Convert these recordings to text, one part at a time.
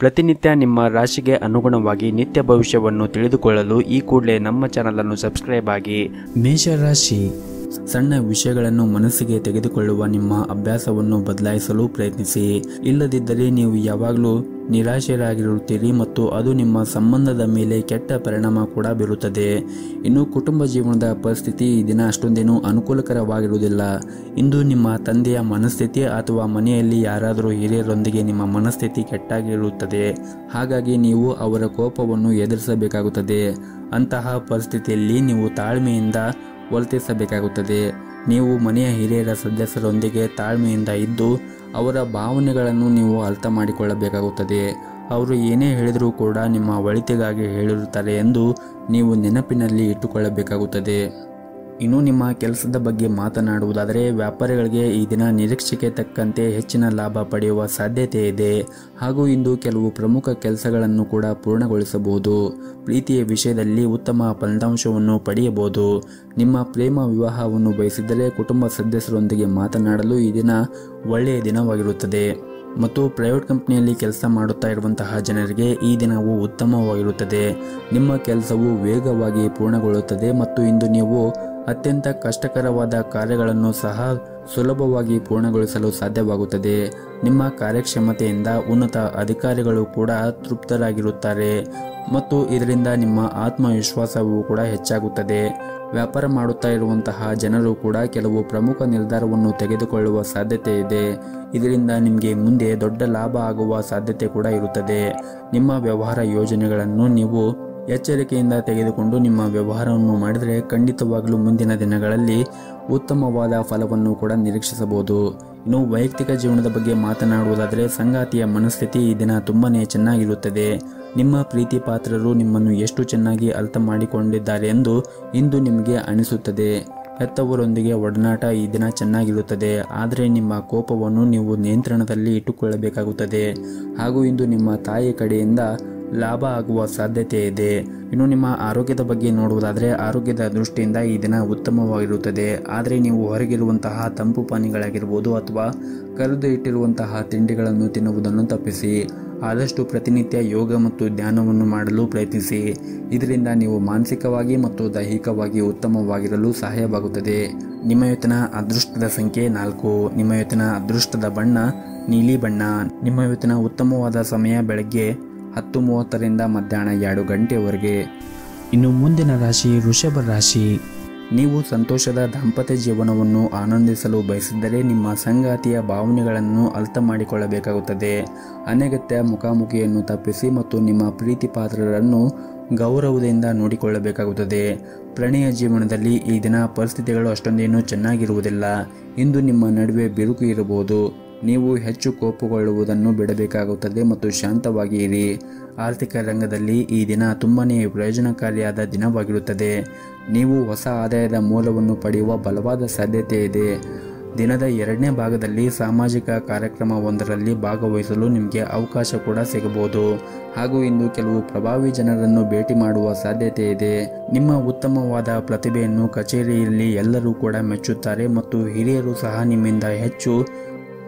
ಪ್ರತಿನಿತ್ಯ ನಿಮ್ಮ ರಾಶಿಗೆ ಅನುಗುಣವಾಗಿ ನಿತ್ಯ ಭವಿಷ್ಯವನ್ನು ತಿಳಿದುಕೊಳ್ಳಲು ಈ ಕೂಡಲೇ ನಮ್ಮ ಚಾನಲನ್ನು ಸಬ್ಸ್ಕ್ರೈಬ್ ಆಗಿ. ಮೇಷರಾಶಿ, ಸಣ್ಣ ವಿಷಯಗಳನ್ನು ಮನಸ್ಸಿಗೆ ತೆಗೆದುಕೊಳ್ಳುವ ನಿಮ್ಮ ಅಭ್ಯಾಸವನ್ನು ಬದಲಾಯಿಸಲು ಪ್ರಯತ್ನಿಸಿ. ಇಲ್ಲದಿದ್ದರೆ ನೀವು ಯಾವಾಗಲೂ ನಿರಾಶರಾಗಿರುತ್ತೀರಿ ಮತ್ತು ಅದು ನಿಮ್ಮ ಸಂಬಂಧದ ಮೇಲೆ ಕೆಟ್ಟ ಪರಿಣಾಮ ಕೂಡ ಬೀರುತ್ತದೆ. ಇನ್ನು ಕುಟುಂಬ ಜೀವನದ ಪರಿಸ್ಥಿತಿ ಈ ದಿನ ಅಷ್ಟೊಂದೇನು ಅನುಕೂಲಕರವಾಗಿರುವುದಿಲ್ಲ. ಇಂದು ನಿಮ್ಮ ತಂದೆಯ ಮನಸ್ಥಿತಿ ಅಥವಾ ಮನೆಯಲ್ಲಿ ಯಾರಾದರೂ ಹಿರಿಯರೊಂದಿಗೆ ನಿಮ್ಮ ಮನಸ್ಥಿತಿ ಕೆಟ್ಟಾಗಿರುತ್ತದೆ. ಹಾಗಾಗಿ ನೀವು ಅವರ ಕೋಪವನ್ನು ಎದುರಿಸಬೇಕಾಗುತ್ತದೆ. ಅಂತಹ ಪರಿಸ್ಥಿತಿಯಲ್ಲಿ ನೀವು ತಾಳ್ಮೆಯಿಂದ ವರ್ತಿಸಬೇಕಾಗುತ್ತದೆ. ನೀವು ಮನೆಯ ಹಿರಿಯರ ಸದಸ್ಯರೊಂದಿಗೆ ತಾಳ್ಮೆಯಿಂದ ಇದ್ದು ಅವರ ಭಾವನೆಗಳನ್ನು ನೀವು ಅರ್ಥ ಮಾಡಿಕೊಳ್ಳಬೇಕಾಗುತ್ತದೆ. ಅವರು ಏನೇ ಹೇಳಿದರೂ ಕೂಡ ನಿಮ್ಮ ಒಳಿತಿಗಾಗಿ ಹೇಳಿರುತ್ತಾರೆ ಎಂದು ನೀವು ನೆನಪಿನಲ್ಲಿ ಇಟ್ಟುಕೊಳ್ಳಬೇಕಾಗುತ್ತದೆ. ಇನ್ನು ನಿಮ್ಮ ಕೆಲಸದ ಬಗ್ಗೆ ಮಾತನಾಡುವುದಾದರೆ, ವ್ಯಾಪಾರಿಗಳಿಗೆ ಈ ದಿನ ನಿರೀಕ್ಷೆಗೆ ತಕ್ಕಂತೆ ಹೆಚ್ಚಿನ ಲಾಭ ಪಡೆಯುವ ಸಾಧ್ಯತೆ ಇದೆ. ಹಾಗೂ ಇಂದು ಕೆಲವು ಪ್ರಮುಖ ಕೆಲಸಗಳನ್ನು ಕೂಡ ಪೂರ್ಣಗೊಳಿಸಬಹುದು. ಪ್ರೀತಿಯ ವಿಷಯದಲ್ಲಿ ಉತ್ತಮ ಫಲಿತಾಂಶವನ್ನು ಪಡೆಯಬಹುದು. ನಿಮ್ಮ ಪ್ರೇಮ ವಿವಾಹವನ್ನು ಬಯಸಿದರೆ ಕುಟುಂಬ ಸದಸ್ಯರೊಂದಿಗೆ ಮಾತನಾಡಲು ಈ ದಿನ ಒಳ್ಳೆಯ ದಿನವಾಗಿರುತ್ತದೆ. ಮತ್ತು ಪ್ರೈವೇಟ್ ಕಂಪನಿಯಲ್ಲಿ ಕೆಲಸ ಮಾಡುತ್ತಾ ಇರುವಂತಹ ಜನರಿಗೆ ಈ ದಿನವು ಉತ್ತಮವಾಗಿರುತ್ತದೆ. ನಿಮ್ಮ ಕೆಲಸವು ವೇಗವಾಗಿ ಪೂರ್ಣಗೊಳ್ಳುತ್ತದೆ ಮತ್ತು ಇಂದು ನೀವು ಅತ್ಯಂತ ಕಷ್ಟಕರವಾದ ಕಾರ್ಯಗಳನ್ನು ಸಹ ಸುಲಭವಾಗಿ ಪೂರ್ಣಗೊಳಿಸಲು ಸಾಧ್ಯವಾಗುತ್ತದೆ. ನಿಮ್ಮ ಕಾರ್ಯಕ್ಷಮತೆಯಿಂದ ಉನ್ನತ ಅಧಿಕಾರಿಗಳು ಕೂಡ ತೃಪ್ತರಾಗಿರುತ್ತಾರೆ ಮತ್ತು ಇದರಿಂದ ನಿಮ್ಮ ಆತ್ಮವಿಶ್ವಾಸವೂ ಕೂಡ ಹೆಚ್ಚಾಗುತ್ತದೆ. ವ್ಯಾಪಾರ ಮಾಡುತ್ತಾ ಇರುವಂತಹ ಜನರು ಕೂಡ ಕೆಲವು ಪ್ರಮುಖ ನಿರ್ಧಾರವನ್ನು ತೆಗೆದುಕೊಳ್ಳುವ ಸಾಧ್ಯತೆ ಇದೆ. ಇದರಿಂದ ನಿಮಗೆ ಮುಂದೆ ದೊಡ್ಡ ಲಾಭ ಆಗುವ ಸಾಧ್ಯತೆ ಕೂಡ ಇರುತ್ತದೆ. ನಿಮ್ಮ ವ್ಯವಹಾರ ಯೋಜನೆಗಳನ್ನು ನೀವು ಎಚ್ಚರಿಕೆಯಿಂದ ತೆಗೆದುಕೊಂಡು ನಿಮ್ಮ ವ್ಯವಹಾರವನ್ನು ಮಾಡಿದರೆ ಖಂಡಿತವಾಗಲೂ ಮುಂದಿನ ದಿನಗಳಲ್ಲಿ ಉತ್ತಮವಾದ ಫಲವನ್ನು ಕೂಡ ನಿರೀಕ್ಷಿಸಬಹುದು. ಇನ್ನು ವೈಯಕ್ತಿಕ ಜೀವನದ ಬಗ್ಗೆ ಮಾತನಾಡುವುದಾದರೆ, ಸಂಗಾತಿಯ ಮನಸ್ಥಿತಿ ಈ ದಿನ ತುಂಬಾನೇ ಚೆನ್ನಾಗಿರುತ್ತದೆ. ನಿಮ್ಮ ಪ್ರೀತಿ ಪಾತ್ರರು ನಿಮ್ಮನ್ನು ಎಷ್ಟು ಚೆನ್ನಾಗಿ ಅರ್ಥ ಮಾಡಿಕೊಂಡಿದ್ದಾರೆ ಎಂದು ಇಂದು ನಿಮಗೆ ಅನಿಸುತ್ತದೆ. ಹೆತ್ತವರೊಂದಿಗೆ ಒಡನಾಟ ಈ ದಿನ ಚೆನ್ನಾಗಿರುತ್ತದೆ. ಆದರೆ ನಿಮ್ಮ ಕೋಪವನ್ನು ನೀವು ನಿಯಂತ್ರಣದಲ್ಲಿ ಇಟ್ಟುಕೊಳ್ಳಬೇಕಾಗುತ್ತದೆ. ಹಾಗೂ ಇಂದು ನಿಮ್ಮ ತಾಯಿ ಕಡೆಯಿಂದ ಲಾಭ ಆಗುವ ಸಾಧ್ಯತೆ ಇದೆ. ಇನ್ನು ನಿಮ್ಮ ಆರೋಗ್ಯದ ಬಗ್ಗೆ ನೋಡುವುದಾದರೆ, ಆರೋಗ್ಯದ ದೃಷ್ಟಿಯಿಂದ ಈ ದಿನ ಉತ್ತಮವಾಗಿರುತ್ತದೆ. ಆದರೆ ನೀವು ಹೊರಗಿರುವಂತಹ ತಂಪು ಪಾನೀಯಗಳಾಗಿರ್ಬೋದು ಅಥವಾ ಕರೆದು ಇಟ್ಟಿರುವಂತಹ ತಿಂಡಿಗಳನ್ನು ತಿನ್ನುವುದನ್ನು ತಪ್ಪಿಸಿ. ಆದಷ್ಟು ಪ್ರತಿನಿತ್ಯ ಯೋಗ ಮತ್ತು ಧ್ಯಾನವನ್ನು ಮಾಡಲು ಪ್ರಯತ್ನಿಸಿ. ಇದರಿಂದ ನೀವು ಮಾನಸಿಕವಾಗಿ ಮತ್ತು ದೈಹಿಕವಾಗಿ ಉತ್ತಮವಾಗಿರಲು ಸಹಾಯವಾಗುತ್ತದೆ. ನಿಮ್ಮ ಇವತ್ತಿನ ಅದೃಷ್ಟದ ಸಂಖ್ಯೆ 4. ನಿಮ್ಮ ಇವತ್ತಿನ ಅದೃಷ್ಟದ ಬಣ್ಣ ನೀಲಿ ಬಣ್ಣ. ನಿಮ್ಮ ಇವತ್ತಿನ ಉತ್ತಮವಾದ ಸಮಯ ಬೆಳಗ್ಗೆ 10:30ರಿಂದ ಮಧ್ಯಾಹ್ನ 2 ಗಂಟೆವರೆಗೆ. ಇನ್ನು ಮುಂದಿನ ರಾಶಿ ವೃಷಭ ರಾಶಿ. ನೀವು ಸಂತೋಷದ ದಾಂಪತ್ಯ ಜೀವನವನ್ನು ಆನಂದಿಸಲು ಬಯಸಿದ್ದರೆ ನಿಮ್ಮ ಸಂಗಾತಿಯ ಭಾವನೆಗಳನ್ನು ಅರ್ಥ ಮಾಡಿಕೊಳ್ಳಬೇಕಾಗುತ್ತದೆ. ಅನಗತ್ಯ ಮುಖಾಮುಖಿಯನ್ನು ತಪ್ಪಿಸಿ ಮತ್ತು ನಿಮ್ಮ ಪ್ರೀತಿ ಪಾತ್ರರನ್ನು ಗೌರವದಿಂದ ನೋಡಿಕೊಳ್ಳಬೇಕಾಗುತ್ತದೆ. ಪ್ರಣಯ ಜೀವನದಲ್ಲಿ ಈ ದಿನ ಪರಿಸ್ಥಿತಿಗಳು ಅಷ್ಟೊಂದೇನು ಚೆನ್ನಾಗಿರುವುದಿಲ್ಲ. ಇಂದು ನಿಮ್ಮ ನಡುವೆ ಬಿರುಕು ಇರಬಹುದು. ನೀವು ಹೆಚ್ಚು ಕೋಪಗೊಳ್ಳುವುದನ್ನು ಬಿಡಬೇಕಾಗುತ್ತದೆ ಮತ್ತು ಶಾಂತವಾಗಿ ಇರಿ. ಆರ್ಥಿಕ ರಂಗದಲ್ಲಿ ಈ ದಿನ ತುಂಬಾನೇ ಪ್ರಯೋಜನಕಾರಿಯಾದ ದಿನವಾಗಿರುತ್ತದೆ. ನೀವು ಹೊಸ ಆದಾಯದ ಮೂಲವನ್ನು ಪಡೆಯುವ ಬಲವಾದ ಸಾಧ್ಯತೆ ಇದೆ. ದಿನದ 2ನೇ ಭಾಗದಲ್ಲಿ ಸಾಮಾಜಿಕ ಕಾರ್ಯಕ್ರಮವೊಂದರಲ್ಲಿ ಭಾಗವಹಿಸಲು ನಿಮಗೆ ಅವಕಾಶ ಕೂಡ ಸಿಗಬಹುದು. ಹಾಗೂ ಇಂದು ಕೆಲವು ಪ್ರಭಾವಿ ಜನರನ್ನು ಭೇಟಿ ಮಾಡುವ ಸಾಧ್ಯತೆ ಇದೆ. ನಿಮ್ಮ ಉತ್ತಮವಾದ ಪ್ರತಿಭೆಯನ್ನು ಕಚೇರಿಯಲ್ಲಿ ಎಲ್ಲರೂ ಕೂಡ ಮೆಚ್ಚುತ್ತಾರೆ ಮತ್ತು ಹಿರಿಯರು ಸಹ ನಿಮ್ಮಿಂದ ಹೆಚ್ಚು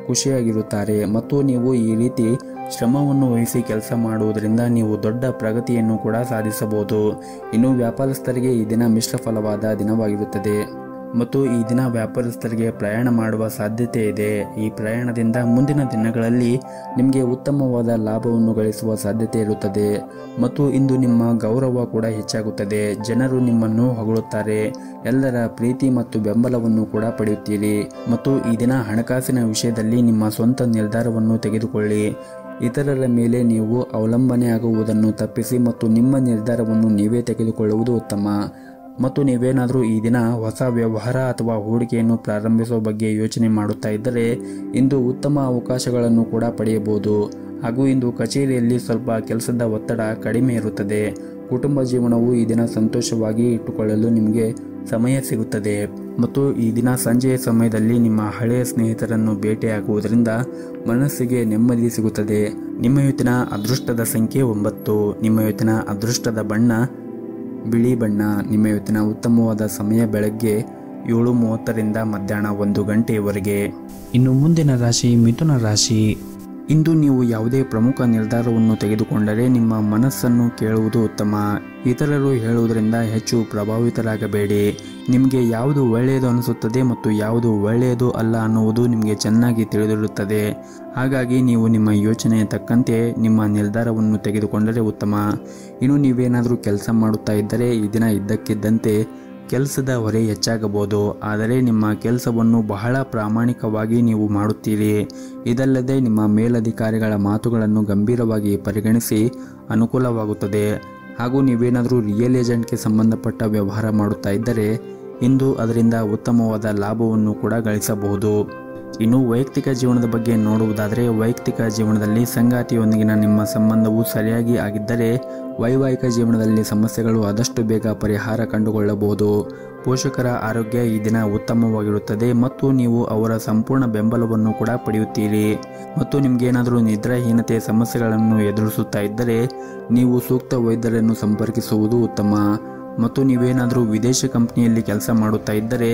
ಖುಷಿಯಾಗಿರುತ್ತಾರೆ ಮತ್ತು ನೀವು ಈ ರೀತಿ ಶ್ರಮವನ್ನು ವಹಿಸಿ ಕೆಲಸ ಮಾಡುವುದರಿಂದ ನೀವು ದೊಡ್ಡ ಪ್ರಗತಿಯನ್ನು ಕೂಡ ಸಾಧಿಸಬಹುದು. ಇನ್ನು ವ್ಯಾಪಾರಸ್ಥರಿಗೆ ಈ ದಿನ ಮಿಶ್ರ ಫಲವಾದ ದಿನವಾಗಿರುತ್ತದೆ ಮತ್ತು ಈ ದಿನ ವ್ಯಾಪಾರಸ್ಥರಿಗೆ ಪ್ರಯಾಣ ಮಾಡುವ ಸಾಧ್ಯತೆ ಇದೆ. ಈ ಪ್ರಯಾಣದಿಂದ ಮುಂದಿನ ದಿನಗಳಲ್ಲಿ ನಿಮಗೆ ಉತ್ತಮವಾದ ಲಾಭವನ್ನು ಗಳಿಸುವ ಸಾಧ್ಯತೆ ಇರುತ್ತದೆ ಮತ್ತು ಇಂದು ನಿಮ್ಮ ಗೌರವ ಕೂಡ ಹೆಚ್ಚಾಗುತ್ತದೆ. ಜನರು ನಿಮ್ಮನ್ನು ಹೊಗಳುತ್ತಾರೆ. ಎಲ್ಲರ ಪ್ರೀತಿ ಮತ್ತು ಬೆಂಬಲವನ್ನು ಕೂಡ ಪಡೆಯುತ್ತೀರಿ ಮತ್ತು ಈ ದಿನ ಹಣಕಾಸಿನ ವಿಷಯದಲ್ಲಿ ನಿಮ್ಮ ಸ್ವಂತ ನಿರ್ಧಾರವನ್ನು ತೆಗೆದುಕೊಳ್ಳಿ. ಇತರರ ಮೇಲೆ ನೀವು ಅವಲಂಬನೆಯಾಗುವುದನ್ನು ತಪ್ಪಿಸಿ ಮತ್ತು ನಿಮ್ಮ ನಿರ್ಧಾರವನ್ನು ನೀವೇ ತೆಗೆದುಕೊಳ್ಳುವುದು ಉತ್ತಮ. ಮತ್ತು ನೀವೇನಾದರೂ ಈ ದಿನ ಹೊಸ ವ್ಯವಹಾರ ಅಥವಾ ಹೂಡಿಕೆಯನ್ನು ಪ್ರಾರಂಭಿಸುವ ಬಗ್ಗೆ ಯೋಚನೆ ಮಾಡುತ್ತಾ ಇದ್ದರೆ ಇಂದು ಉತ್ತಮ ಅವಕಾಶಗಳನ್ನು ಕೂಡ ಪಡೆಯಬಹುದು. ಹಾಗೂ ಇಂದು ಕಚೇರಿಯಲ್ಲಿ ಸ್ವಲ್ಪ ಕೆಲಸದ ಒತ್ತಡ ಕಡಿಮೆ ಇರುತ್ತದೆ. ಕುಟುಂಬ ಜೀವನವು ಈ ದಿನ ಸಂತೋಷವಾಗಿ ಇಟ್ಟುಕೊಳ್ಳಲು ನಿಮಗೆ ಸಮಯ ಸಿಗುತ್ತದೆ ಮತ್ತು ಈ ದಿನ ಸಂಜೆಯ ಸಮಯದಲ್ಲಿ ನಿಮ್ಮ ಹಳೆಯ ಸ್ನೇಹಿತರನ್ನು ಭೇಟಿಯಾಗುವುದರಿಂದ ಮನಸ್ಸಿಗೆ ನೆಮ್ಮದಿ ಸಿಗುತ್ತದೆ. ನಿಮ್ಮ ಇವತ್ತಿನ ಅದೃಷ್ಟದ ಸಂಖ್ಯೆ 9. ನಿಮ್ಮ ಇವತ್ತಿನ ಅದೃಷ್ಟದ ಬಣ್ಣ ಬಿಳಿ ಬಣ್ಣ. ನಿಮ್ಮ ಇವತ್ತಿನ ಉತ್ತಮವಾದ ಸಮಯ ಬೆಳಗ್ಗೆ 7:30ರಿಂದ ಮಧ್ಯಾಹ್ನ 1 ಗಂಟೆಯವರೆಗೆ. ಇನ್ನು ಮುಂದಿನ ರಾಶಿ ಮಿಥುನ ರಾಶಿ. ಇಂದು ನೀವು ಯಾವುದೇ ಪ್ರಮುಖ ನಿರ್ಧಾರವನ್ನು ತೆಗೆದುಕೊಂಡರೆ ನಿಮ್ಮ ಮನಸ್ಸನ್ನು ಕೇಳುವುದು ಉತ್ತಮ. ಇತರರು ಹೇಳುವುದರಿಂದ ಹೆಚ್ಚು ಪ್ರಭಾವಿತರಾಗಬೇಡಿ. ನಿಮಗೆ ಯಾವುದು ಒಳ್ಳೆಯದು ಅನಿಸುತ್ತದೆ ಮತ್ತು ಯಾವುದು ಒಳ್ಳೆಯದು ಅಲ್ಲ ಅನ್ನುವುದು ನಿಮಗೆ ಚೆನ್ನಾಗಿ ತಿಳಿದಿರುತ್ತದೆ. ಹಾಗಾಗಿ ನೀವು ನಿಮ್ಮ ಯೋಚನೆಯ ತಕ್ಕಂತೆ ನಿಮ್ಮ ನಿರ್ಧಾರವನ್ನು ತೆಗೆದುಕೊಂಡರೆ ಉತ್ತಮ. ಇನ್ನು ನೀವೇನಾದರೂ ಕೆಲಸ ಮಾಡುತ್ತಾ ಇದ್ದರೆ ಈ ದಿನ ಇದ್ದಕ್ಕಿದ್ದಂತೆ ಕೆಲಸದ ಹೊರೆ ಹೆಚ್ಚಾಗಬಹುದು. ಆದರೆ ನಿಮ್ಮ ಕೆಲಸವನ್ನು ಬಹಳ ಪ್ರಾಮಾಣಿಕವಾಗಿ ನೀವು ಮಾಡುತ್ತೀರಿ. ಇದಲ್ಲದೆ ನಿಮ್ಮ ಮೇಲಧಿಕಾರಿಗಳ ಮಾತುಗಳನ್ನು ಗಂಭೀರವಾಗಿ ಪರಿಗಣಿಸಿ ಅನುಕೂಲವಾಗುತ್ತದೆ. ಹಾಗೂ ನೀವೇನಾದರೂ ರಿಯಲ್ ಏಜೆಂಟ್ಗೆ ಸಂಬಂಧಪಟ್ಟ ವ್ಯವಹಾರ ಮಾಡುತ್ತಾ ಇದ್ದರೆ ಇಂದು ಅದರಿಂದ ಉತ್ತಮವಾದ ಲಾಭವನ್ನು ಕೂಡ ಗಳಿಸಬಹುದು. ಇನ್ನು ವೈಯಕ್ತಿಕ ಜೀವನದ ಬಗ್ಗೆ ನೋಡುವುದಾದರೆ ವೈಯಕ್ತಿಕ ಜೀವನದಲ್ಲಿ ಸಂಗಾತಿಯೊಂದಿಗಿನ ನಿಮ್ಮ ಸಂಬಂಧವು ಸರಿಯಾಗಿ ಆಗಿದ್ದರೆ ವೈವಾಹಿಕ ಜೀವನದಲ್ಲಿ ಸಮಸ್ಯೆಗಳು ಆದಷ್ಟು ಬೇಗ ಪರಿಹಾರ ಕಂಡುಕೊಳ್ಳಬಹುದು. ಪೋಷಕರ ಆರೋಗ್ಯ ಈ ದಿನ ಉತ್ತಮವಾಗಿರುತ್ತದೆ ಮತ್ತು ನೀವು ಅವರ ಸಂಪೂರ್ಣ ಬೆಂಬಲವನ್ನು ಕೂಡ ಪಡೆಯುತ್ತೀರಿ. ಮತ್ತು ನಿಮಗೇನಾದರೂ ನಿದ್ರಾಹೀನತೆ ಸಮಸ್ಯೆಗಳನ್ನು ಎದುರಿಸುತ್ತಾ ಇದ್ದರೆ ನೀವು ಸೂಕ್ತ ವೈದ್ಯರನ್ನು ಸಂಪರ್ಕಿಸುವುದು ಉತ್ತಮ. ಮತ್ತು ನೀವೇನಾದರೂ ವಿದೇಶಿ ಕಂಪನಿಯಲ್ಲಿ ಕೆಲಸ ಮಾಡುತ್ತಾ ಇದ್ದರೆ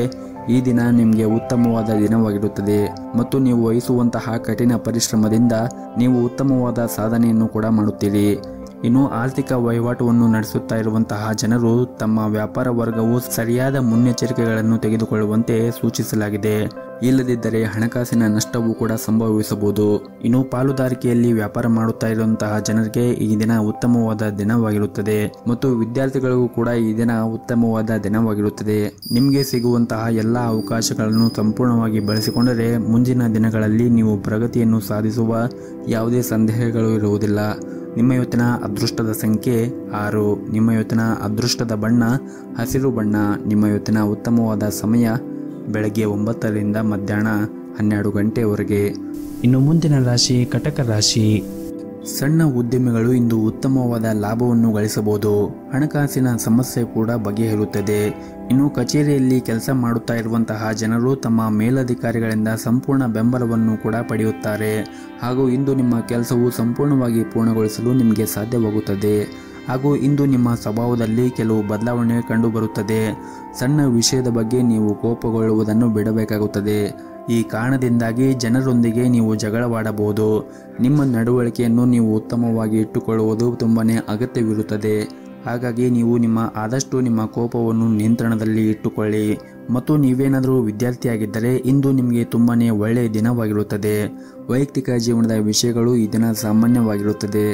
ಈ ದಿನ ನಿಮಗೆ ಉತ್ತಮವಾದ ದಿನವಾಗಿರುತ್ತದೆ ಮತ್ತು ನೀವು ವಹಿಸುವಂತಹ ಕಠಿಣ ಪರಿಶ್ರಮದಿಂದ ನೀವು ಉತ್ತಮವಾದ ಸಾಧನೆಯನ್ನು ಕೂಡ ಮಾಡುತ್ತೀರಿ. ಇನ್ನು ಆರ್ಥಿಕ ವಹಿವಾಟುವನ್ನು ನಡೆಸುತ್ತಾ ಇರುವಂತಹ ಜನರು ತಮ್ಮ ವ್ಯಾಪಾರ ವರ್ಗವು ಸರಿಯಾದ ಮುನ್ನೆಚ್ಚರಿಕೆಗಳನ್ನು ತೆಗೆದುಕೊಳ್ಳುವಂತೆ ಸೂಚಿಸಲಾಗಿದೆ. ಇಲ್ಲದಿದ್ದರೆ ಹಣಕಾಸಿನ ನಷ್ಟವೂ ಕೂಡ ಸಂಭವಿಸಬಹುದು. ಇನ್ನು ಪಾಲುದಾರಿಕೆಯಲ್ಲಿ ವ್ಯಾಪಾರ ಮಾಡುತ್ತಾ ಇರುವಂತಹ ಜನರಿಗೆ ಈ ದಿನ ಉತ್ತಮವಾದ ದಿನವಾಗಿರುತ್ತದೆ ಮತ್ತು ವಿದ್ಯಾರ್ಥಿಗಳಿಗೂ ಕೂಡ ಈ ದಿನ ಉತ್ತಮವಾದ ದಿನವಾಗಿರುತ್ತದೆ. ನಿಮಗೆ ಸಿಗುವಂತಹ ಎಲ್ಲ ಅವಕಾಶಗಳನ್ನು ಸಂಪೂರ್ಣವಾಗಿ ಬಳಸಿಕೊಂಡರೆ ಮುಂದಿನ ದಿನಗಳಲ್ಲಿ ನೀವು ಪ್ರಗತಿಯನ್ನು ಸಾಧಿಸುವ ಯಾವುದೇ ಸಂದೇಹಗಳು ಇರುವುದಿಲ್ಲ. ನಿಮ್ಮ ಇವತ್ತಿನ ಅದೃಷ್ಟದ ಸಂಖ್ಯೆ 6. ನಿಮ್ಮ ಇವತ್ತಿನ ಅದೃಷ್ಟದ ಬಣ್ಣ ಹಸಿರು ಬಣ್ಣ. ನಿಮ್ಮ ಇವತ್ತಿನ ಉತ್ತಮವಾದ ಸಮಯ ಬೆಳಗ್ಗೆ 9 ರಿಂದ ಮಧ್ಯಾಹ್ನ 12 ಗಂಟೆವರೆಗೆ. ಇನ್ನು ಮುಂದಿನ ರಾಶಿ ಕಟಕ ರಾಶಿ. ಸಣ್ಣ ಉದ್ಯಮಿಗಳು ಇಂದು ಉತ್ತಮವಾದ ಲಾಭವನ್ನು ಗಳಿಸಬಹುದು. ಹಣಕಾಸಿನ ಸಮಸ್ಯೆ ಕೂಡ ಬಗೆಹರುತ್ತದೆ. ಇನ್ನು ಕಚೇರಿಯಲ್ಲಿ ಕೆಲಸ ಮಾಡುತ್ತಾ ಇರುವಂತಹ ಜನರು ತಮ್ಮ ಮೇಲಧಿಕಾರಿಗಳಿಂದ ಸಂಪೂರ್ಣ ಬೆಂಬಲವನ್ನು ಕೂಡ ಪಡೆಯುತ್ತಾರೆ. ಹಾಗೂ ಇಂದು ನಿಮ್ಮ ಕೆಲಸವು ಸಂಪೂರ್ಣವಾಗಿ ಪೂರ್ಣಗೊಳಿಸಲು ನಿಮಗೆ ಸಾಧ್ಯವಾಗುತ್ತದೆ. ಹಾಗೂ ಇಂದು ನಿಮ್ಮ ಸ್ವಭಾವದಲ್ಲಿ ಕೆಲವು ಬದಲಾವಣೆ ಕಂಡುಬರುತ್ತದೆ. ಸಣ್ಣ ವಿಷಯದ ಬಗ್ಗೆ ನೀವು ಕೋಪಗೊಳ್ಳುವುದನ್ನು ಬಿಡಬೇಕಾಗುತ್ತದೆ. ಈ ಕಾರಣದಿಂದಾಗಿ ಜನರೊಂದಿಗೆ ನೀವು ಜಗಳವಾಡಬಹುದು. ನಿಮ್ಮ ನಡವಳಿಕೆಯನ್ನು ನೀವು ಉತ್ತಮವಾಗಿ ಇಟ್ಟುಕೊಳ್ಳುವುದು ತುಂಬಾನೇ ಅಗತ್ಯವಿರುತ್ತದೆ. ಹಾಗಾಗಿ ನೀವು ಆದಷ್ಟು ನಿಮ್ಮ ಕೋಪವನ್ನು ನಿಯಂತ್ರಣದಲ್ಲಿ ಇಟ್ಟುಕೊಳ್ಳಿ. ಮತ್ತು ನೀವೇನಾದರೂ ವಿದ್ಯಾರ್ಥಿಯಾಗಿದ್ದರೆ ಇಂದು ನಿಮಗೆ ತುಂಬಾನೇ ಒಳ್ಳೆಯ ದಿನವಾಗಿರುತ್ತದೆ. ವೈಯಕ್ತಿಕ ಜೀವನದ ವಿಷಯಗಳು ಈ ದಿನ ಸಾಮಾನ್ಯವಾಗಿರುತ್ತದೆ.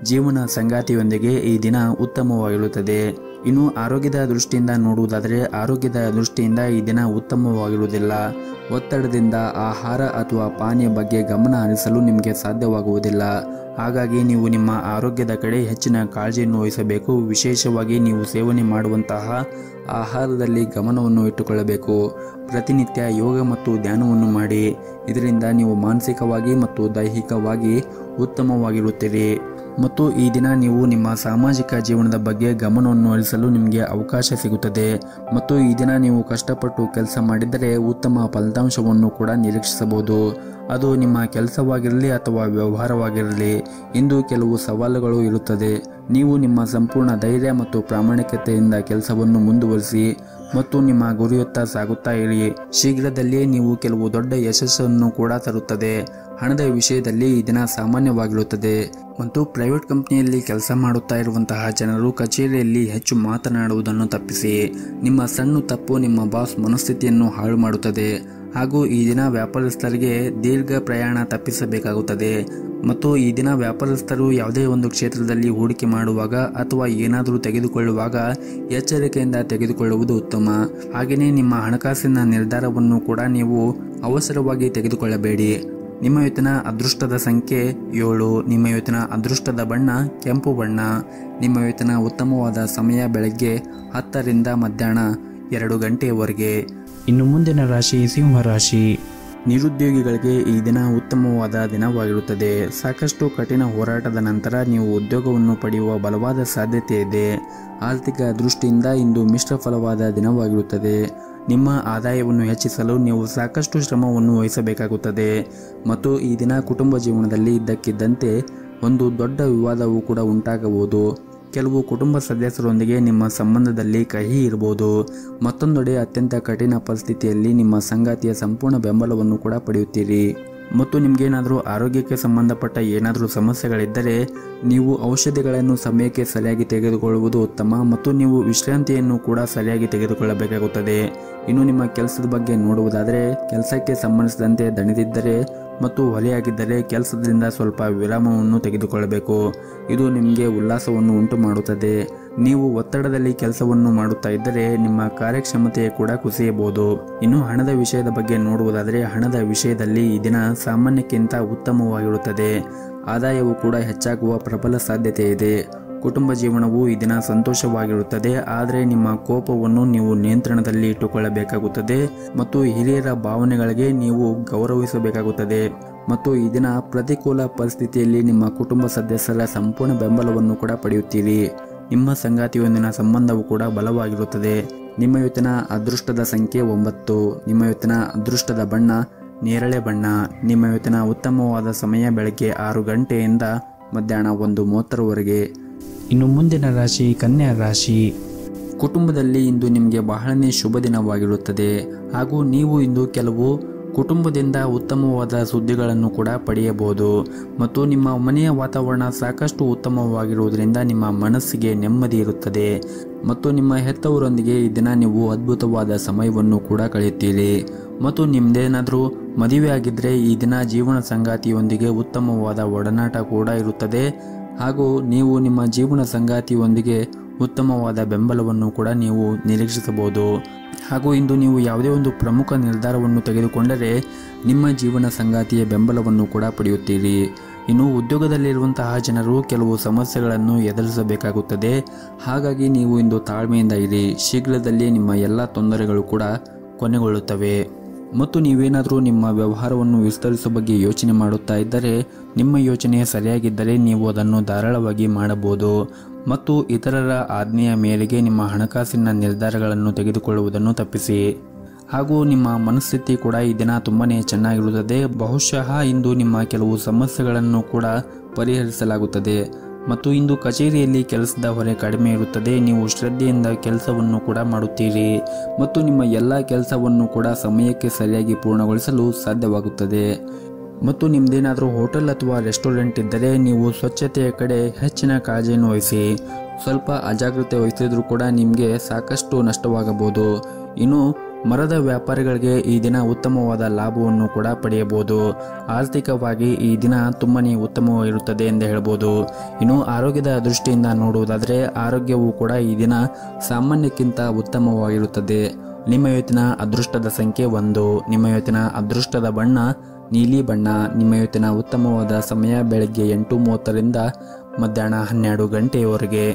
ಜೀವನ ಸಂಗಾತಿಯೊಂದಿಗೆ ಈ ದಿನ ಉತ್ತಮವಾಗಿರುತ್ತದೆ. ಇನ್ನು ಆರೋಗ್ಯದ ದೃಷ್ಟಿಯಿಂದ ನೋಡುವುದಾದರೆ ಆರೋಗ್ಯದ ದೃಷ್ಟಿಯಿಂದ ಈ ದಿನ ಉತ್ತಮವಾಗಿರುವುದಿಲ್ಲ. ಒತ್ತಡದಿಂದ ಆಹಾರ ಅಥವಾ ಪಾನೀಯ ಬಗ್ಗೆ ಗಮನ ಹರಿಸಲು ನಿಮಗೆ ಸಾಧ್ಯವಾಗುವುದಿಲ್ಲ. ಹಾಗಾಗಿ ನೀವು ನಿಮ್ಮ ಆರೋಗ್ಯದ ಕಡೆ ಹೆಚ್ಚಿನ ಕಾಳಜಿಯನ್ನು ವಹಿಸಬೇಕು. ವಿಶೇಷವಾಗಿ ನೀವು ಸೇವನೆ ಮಾಡುವಂತಹ ಆಹಾರದಲ್ಲಿ ಗಮನವನ್ನು ಇಟ್ಟುಕೊಳ್ಳಬೇಕು. ಪ್ರತಿನಿತ್ಯ ಯೋಗ ಮತ್ತು ಧ್ಯಾನವನ್ನು ಮಾಡಿ. ಇದರಿಂದ ನೀವು ಮಾನಸಿಕವಾಗಿ ಮತ್ತು ದೈಹಿಕವಾಗಿ ಉತ್ತಮವಾಗಿರುತ್ತೀರಿ. ಮತ್ತು ಈ ದಿನ ನೀವು ನಿಮ್ಮ ಸಾಮಾಜಿಕ ಜೀವನದ ಬಗ್ಗೆ ಗಮನವನ್ನು ಹರಿಸಲು ನಿಮಗೆ ಅವಕಾಶ ಸಿಗುತ್ತದೆ. ಮತ್ತು ಈ ದಿನ ನೀವು ಕಷ್ಟಪಟ್ಟು ಕೆಲಸ ಮಾಡಿದರೆ ಉತ್ತಮ ಫಲಿತಾಂಶವನ್ನು ಕೂಡ ನಿರೀಕ್ಷಿಸಬಹುದು. ಅದು ನಿಮ್ಮ ಕೆಲಸವಾಗಿರಲಿ ಅಥವಾ ವ್ಯವಹಾರವಾಗಿರಲಿ. ಇಂದು ಕೆಲವು ಸವಾಲುಗಳು ಇರುತ್ತದೆ. ನೀವು ನಿಮ್ಮ ಸಂಪೂರ್ಣ ಧೈರ್ಯ ಮತ್ತು ಪ್ರಾಮಾಣಿಕತೆಯಿಂದ ಕೆಲಸವನ್ನು ಮುಂದುವರಿಸಿ ಮತ್ತು ನಿಮ್ಮ ಗುರಿಯತ್ತ ಸಾಗುತ್ತಾ ಇರಿ. ಶೀಘ್ರದಲ್ಲಿಯೇ ನೀವು ಕೆಲವು ದೊಡ್ಡ ಯಶಸ್ಸನ್ನು ಕೂಡ ತರುತ್ತದೆ. ಹಣದ ವಿಷಯದಲ್ಲಿ ಈ ದಿನ ಸಾಮಾನ್ಯವಾಗಿರುತ್ತದೆ. ಮತ್ತು ಪ್ರೈವೇಟ್ ಕಂಪನಿಯಲ್ಲಿ ಕೆಲಸ ಮಾಡುತ್ತಾ ಇರುವಂತಹ ಜನರು ಕಚೇರಿಯಲ್ಲಿ ಹೆಚ್ಚು ಮಾತನಾಡುವುದನ್ನು ತಪ್ಪಿಸಿ. ನಿಮ್ಮ ಸಣ್ಣ ತಪ್ಪು ನಿಮ್ಮ ಬಾಸ್ ಮನಸ್ಥಿತಿಯನ್ನು ಹಾಳು ಮಾಡುತ್ತದೆ. ಹಾಗೂ ಈ ದಿನ ವ್ಯಾಪಾರಸ್ಥರಿಗೆ ದೀರ್ಘ ಪ್ರಯಾಣ ತಪ್ಪಿಸಬೇಕಾಗುತ್ತದೆ. ಮತ್ತು ಈ ದಿನ ವ್ಯಾಪಾರಸ್ಥರು ಯಾವುದೇ ಒಂದು ಕ್ಷೇತ್ರದಲ್ಲಿ ಹೂಡಿಕೆ ಮಾಡುವಾಗ ಅಥವಾ ಏನಾದರೂ ತೆಗೆದುಕೊಳ್ಳುವಾಗ ಎಚ್ಚರಿಕೆಯಿಂದ ತೆಗೆದುಕೊಳ್ಳುವುದು ಉತ್ತಮ. ಹಾಗೆಯೇ ನಿಮ್ಮ ಹಣಕಾಸಿನ ನಿರ್ಧಾರವನ್ನು ಕೂಡ ನೀವು ಅವಸರವಾಗಿ ತೆಗೆದುಕೊಳ್ಳಬೇಡಿ. ನಿಮ್ಮ ಇವತ್ತಿನ ಅದೃಷ್ಟದ ಸಂಖ್ಯೆ 7. ನಿಮ್ಮ ಇವತ್ತಿನ ಅದೃಷ್ಟದ ಬಣ್ಣ ಕೆಂಪು ಬಣ್ಣ. ನಿಮ್ಮ ಇವತ್ತಿನ ಉತ್ತಮವಾದ ಸಮಯ ಬೆಳಗ್ಗೆ 10 ರಿಂದ ಮಧ್ಯಾಹ್ನ 2 ಗಂಟೆಯವರೆಗೆ. ಇನ್ನು ಮುಂದಿನ ರಾಶಿ ಸಿಂಹ ರಾಶಿ. ನಿರುದ್ಯೋಗಿಗಳಿಗೆ ಈ ದಿನ ಉತ್ತಮವಾದ ದಿನವಾಗಿರುತ್ತದೆ. ಸಾಕಷ್ಟು ಕಠಿಣ ಹೋರಾಟದ ನಂತರ ನೀವು ಉದ್ಯೋಗವನ್ನು ಪಡೆಯುವ ಬಲವಾದ ಸಾಧ್ಯತೆ ಇದೆ. ಆರ್ಥಿಕ ದೃಷ್ಟಿಯಿಂದ ಇಂದು ಮಿಶ್ರ ಫಲವಾದ ದಿನವಾಗಿರುತ್ತದೆ. ನಿಮ್ಮ ಆದಾಯವನ್ನು ಹೆಚ್ಚಿಸಲು ನೀವು ಸಾಕಷ್ಟು ಶ್ರಮವನ್ನು ವಹಿಸಬೇಕಾಗುತ್ತದೆ. ಮತ್ತು ಈ ದಿನ ಕುಟುಂಬ ಜೀವನದಲ್ಲಿ ಇದ್ದಕ್ಕಿದ್ದಂತೆ ಒಂದು ದೊಡ್ಡ ವಿವಾದವೂ ಕೂಡ ಉಂಟಾಗಬಹುದು. ಕೆಲವು ಕುಟುಂಬ ಸದಸ್ಯರೊಂದಿಗೆ ನಿಮ್ಮ ಸಂಬಂಧದಲ್ಲಿ ಕಹಿ ಇರಬಹುದು. ಮತ್ತೊಂದೆಡೆ ಅತ್ಯಂತ ಕಠಿಣ ಪರಿಸ್ಥಿತಿಯಲ್ಲಿ ನಿಮ್ಮ ಸಂಗಾತಿಯ ಸಂಪೂರ್ಣ ಬೆಂಬಲವನ್ನು ಕೂಡ ಪಡೆಯುತ್ತೀರಿ. ಮತ್ತು ನಿಮಗೇನಾದರೂ ಆರೋಗ್ಯಕ್ಕೆ ಸಂಬಂಧಪಟ್ಟ ಏನಾದರೂ ಸಮಸ್ಯೆಗಳಿದ್ದರೆ ನೀವು ಔಷಧಿಗಳನ್ನು ಸಮಯಕ್ಕೆ ಸರಿಯಾಗಿ ತೆಗೆದುಕೊಳ್ಳುವುದು ಉತ್ತಮ ಮತ್ತು ನೀವು ವಿಶ್ರಾಂತಿಯನ್ನು ಕೂಡ ಸರಿಯಾಗಿ ತೆಗೆದುಕೊಳ್ಳಬೇಕಾಗುತ್ತದೆ. ಇನ್ನು ನಿಮ್ಮ ಕೆಲಸದ ಬಗ್ಗೆ ನೋಡುವುದಾದರೆ ಕೆಲಸಕ್ಕೆ ಸಂಬಂಧಿಸಿದಂತೆ ದಣಿದಿದ್ದರೆ ಮತ್ತು ಹೊರೆಯಾಗಿದ್ದರೆ ಕೆಲಸದಿಂದ ಸ್ವಲ್ಪ ವಿರಾಮವನ್ನು ತೆಗೆದುಕೊಳ್ಳಬೇಕು. ಇದು ನಿಮಗೆ ಉಲ್ಲಾಸವನ್ನು ಉಂಟು ಮಾಡುತ್ತದೆ. ನೀವು ಒತ್ತಡದಲ್ಲಿ ಕೆಲಸವನ್ನು ಮಾಡುತ್ತಾ ಇದ್ದರೆ ನಿಮ್ಮ ಕಾರ್ಯಕ್ಷಮತೆ ಕೂಡ ಕುಸಿಯಬಹುದು. ಇನ್ನು ಹಣದ ವಿಷಯದ ಬಗ್ಗೆ ನೋಡುವುದಾದರೆ ಹಣದ ವಿಷಯದಲ್ಲಿ ಈ ದಿನ ಸಾಮಾನ್ಯಕ್ಕಿಂತ ಉತ್ತಮವಾಗಿರುತ್ತದೆ. ಆದಾಯವು ಕೂಡ ಹೆಚ್ಚಾಗುವ ಪ್ರಬಲ ಸಾಧ್ಯತೆ ಇದೆ. ಕುಟುಂಬ ಜೀವನವು ಈ ದಿನ ಸಂತೋಷವಾಗಿರುತ್ತದೆ. ಆದರೆ ನಿಮ್ಮ ಕೋಪವನ್ನು ನೀವು ನಿಯಂತ್ರಣದಲ್ಲಿ ಇಟ್ಟುಕೊಳ್ಳಬೇಕಾಗುತ್ತದೆ ಮತ್ತು ಹಿರಿಯರ ಭಾವನೆಗಳಿಗೆ ನೀವು ಗೌರವಿಸಬೇಕಾಗುತ್ತದೆ. ಮತ್ತು ಈ ದಿನ ಪ್ರತಿಕೂಲ ಪರಿಸ್ಥಿತಿಯಲ್ಲಿ ನಿಮ್ಮ ಕುಟುಂಬ ಸದಸ್ಯರ ಸಂಪೂರ್ಣ ಬೆಂಬಲವನ್ನು ಕೂಡ ಪಡೆಯುತ್ತೀರಿ. ನಿಮ್ಮ ಸಂಗಾತಿಯೊಂದಿನ ಸಂಬಂಧವು ಕೂಡ ಬಲವಾಗಿರುತ್ತದೆ. ನಿಮ್ಮ ಇವತ್ತಿನ ಅದೃಷ್ಟದ ಸಂಖ್ಯೆ 9. ನಿಮ್ಮ ಇವತ್ತಿನ ಅದೃಷ್ಟದ ಬಣ್ಣ ನೇರಳೆ ಬಣ್ಣ. ನಿಮ್ಮ ಇವತ್ತಿನ ಉತ್ತಮವಾದ ಸಮಯ ಬೆಳಗ್ಗೆ 6 ಗಂಟೆಯಿಂದ ಮಧ್ಯಾಹ್ನ 1:30ವರೆಗೆ. ಇನ್ನು ಮುಂದಿನ ರಾಶಿ ಕನ್ಯಾ ರಾಶಿ. ಕುಟುಂಬದಲ್ಲಿ ಇಂದು ನಿಮಗೆ ಬಹಳನೇ ಶುಭ ದಿನವಾಗಿರುತ್ತದೆ ಹಾಗೂ ನೀವು ಇಂದು ಕೆಲವು ಕುಟುಂಬದಿಂದ ಉತ್ತಮವಾದ ಸುದ್ದಿಗಳನ್ನು ಕೂಡ ಪಡೆಯಬಹುದು. ಮತ್ತು ನಿಮ್ಮ ಮನೆಯ ವಾತಾವರಣ ಸಾಕಷ್ಟು ಉತ್ತಮವಾಗಿರುವುದರಿಂದ ನಿಮ್ಮ ಮನಸ್ಸಿಗೆ ನೆಮ್ಮದಿ ಇರುತ್ತದೆ. ಮತ್ತು ನಿಮ್ಮ ಹೆತ್ತವರೊಂದಿಗೆ ಈ ದಿನ ನೀವು ಅದ್ಭುತವಾದ ಸಮಯವನ್ನು ಕೂಡ ಕಳೆಯುತ್ತೀರಿ. ಮತ್ತು ನಿಮ್ಮದೇನಾದರೂ ಮದುವೆ ಆಗಿದ್ದರೆ ಈ ದಿನ ಜೀವನ ಸಂಗಾತಿಯೊಂದಿಗೆ ಉತ್ತಮವಾದ ಒಡನಾಟ ಕೂಡ ಇರುತ್ತದೆ ಹಾಗೂ ನೀವು ನಿಮ್ಮ ಜೀವನ ಸಂಗಾತಿಯೊಂದಿಗೆ ಉತ್ತಮವಾದ ಬೆಂಬಲವನ್ನು ಕೂಡ ನೀವು ನಿರೀಕ್ಷಿಸಬಹುದು. ಹಾಗೂ ಇಂದು ನೀವು ಯಾವುದೇ ಒಂದು ಪ್ರಮುಖ ನಿರ್ಧಾರವನ್ನು ತೆಗೆದುಕೊಂಡರೆ ನಿಮ್ಮ ಜೀವನ ಸಂಗಾತಿಯ ಬೆಂಬಲವನ್ನು ಕೂಡ ಪಡೆಯುತ್ತೀರಿ. ಇನ್ನು ಉದ್ಯೋಗದಲ್ಲಿರುವಂತಹ ಜನರು ಕೆಲವು ಸಮಸ್ಯೆಗಳನ್ನು ಎದುರಿಸಬೇಕಾಗುತ್ತದೆ. ಹಾಗಾಗಿ ನೀವು ಇಂದು ತಾಳ್ಮೆಯಿಂದ ಇರಿ. ಶೀಘ್ರದಲ್ಲೇ ನಿಮ್ಮ ಎಲ್ಲ ತೊಂದರೆಗಳು ಕೂಡ ಕೊನೆಗೊಳ್ಳುತ್ತವೆ. ಮತ್ತು ನೀವೇನಾದರೂ ನಿಮ್ಮ ವ್ಯವಹಾರವನ್ನು ವಿಸ್ತರಿಸುವ ಬಗ್ಗೆ ಯೋಚನೆ ಮಾಡುತ್ತಾ ಇದ್ದರೆ ನಿಮ್ಮ ಯೋಚನೆ ಸರಿಯಾಗಿದ್ದರೆ ನೀವು ಅದನ್ನು ಧಾರಾಳವಾಗಿ ಮಾಡಬಹುದು. ಮತ್ತು ಇತರರ ಆಜ್ಞೆಯ ಮೇರೆಗೆ ನಿಮ್ಮ ಹಣಕಾಸಿನ ನಿರ್ಧಾರಗಳನ್ನು ತೆಗೆದುಕೊಳ್ಳುವುದನ್ನು ತಪ್ಪಿಸಿ. ಹಾಗೂ ನಿಮ್ಮ ಮನಸ್ಥಿತಿ ಕೂಡ ಈ ದಿನ ತುಂಬಾನೇ ಚೆನ್ನಾಗಿರುತ್ತದೆ. ಬಹುಶಃ ಇಂದು ನಿಮ್ಮ ಕೆಲವು ಸಮಸ್ಯೆಗಳನ್ನು ಕೂಡ ಪರಿಹರಿಸಲಾಗುತ್ತದೆ. ಮತ್ತು ಇಂದು ಕಚೇರಿಯಲ್ಲಿ ಕೆಲಸದ ಹೊರೆ ಕಡಿಮೆ ಇರುತ್ತದೆ. ನೀವು ಶ್ರದ್ಧೆಯಿಂದ ಕೆಲಸವನ್ನು ಕೂಡ ಮಾಡುತ್ತೀರಿ ಮತ್ತು ನಿಮ್ಮ ಎಲ್ಲ ಕೆಲಸವನ್ನು ಕೂಡ ಸಮಯಕ್ಕೆ ಸರಿಯಾಗಿ ಪೂರ್ಣಗೊಳಿಸಲು ಸಾಧ್ಯವಾಗುತ್ತದೆ. ಮತ್ತು ನಿಮ್ಮದೇನಾದರೂ ಹೋಟೆಲ್ ಅಥವಾ ರೆಸ್ಟೋರೆಂಟ್ ಇದ್ದರೆ ನೀವು ಸ್ವಚ್ಛತೆಯ ಕಡೆ ಹೆಚ್ಚಿನ ಕಾಳಜಿಯನ್ನು ವಹಿಸಿ. ಸ್ವಲ್ಪ ಅಜಾಗ್ರತೆ ವಹಿಸಿದ್ರೂ ಕೂಡ ನಿಮಗೆ ಸಾಕಷ್ಟು ನಷ್ಟವಾಗಬಹುದು. ಇನ್ನು ಮರದ ವ್ಯಾಪಾರಿಗಳಿಗೆ ಈ ದಿನ ಉತ್ತಮವಾದ ಲಾಭವನ್ನು ಕೂಡ ಪಡೆಯಬಹುದು. ಆರ್ಥಿಕವಾಗಿ ಈ ದಿನ ತುಂಬಾನೇ ಉತ್ತಮವಾಗಿರುತ್ತದೆ ಎಂದು ಹೇಳ್ಬೋದು. ಇನ್ನು ಆರೋಗ್ಯದ ದೃಷ್ಟಿಯಿಂದ ನೋಡುವುದಾದರೆ ಆರೋಗ್ಯವು ಕೂಡ ಈ ದಿನ ಸಾಮಾನ್ಯಕ್ಕಿಂತ ಉತ್ತಮವಾಗಿರುತ್ತದೆ. ನಿಮ್ಮ ಇವತ್ತಿನ ಅದೃಷ್ಟದ ಸಂಖ್ಯೆ 1. ನಿಮ್ಮ ಇವತ್ತಿನ ಅದೃಷ್ಟದ ಬಣ್ಣ ನೀಲಿ ಬಣ್ಣ. ನಿಮ್ಮ ಇವತ್ತಿನ ಉತ್ತಮವಾದ ಸಮಯ ಬೆಳಗ್ಗೆ 8:30ರಿಂದ ಮಧ್ಯಾಹ್ನ 12 ಗಂಟೆಯವರೆಗೆ.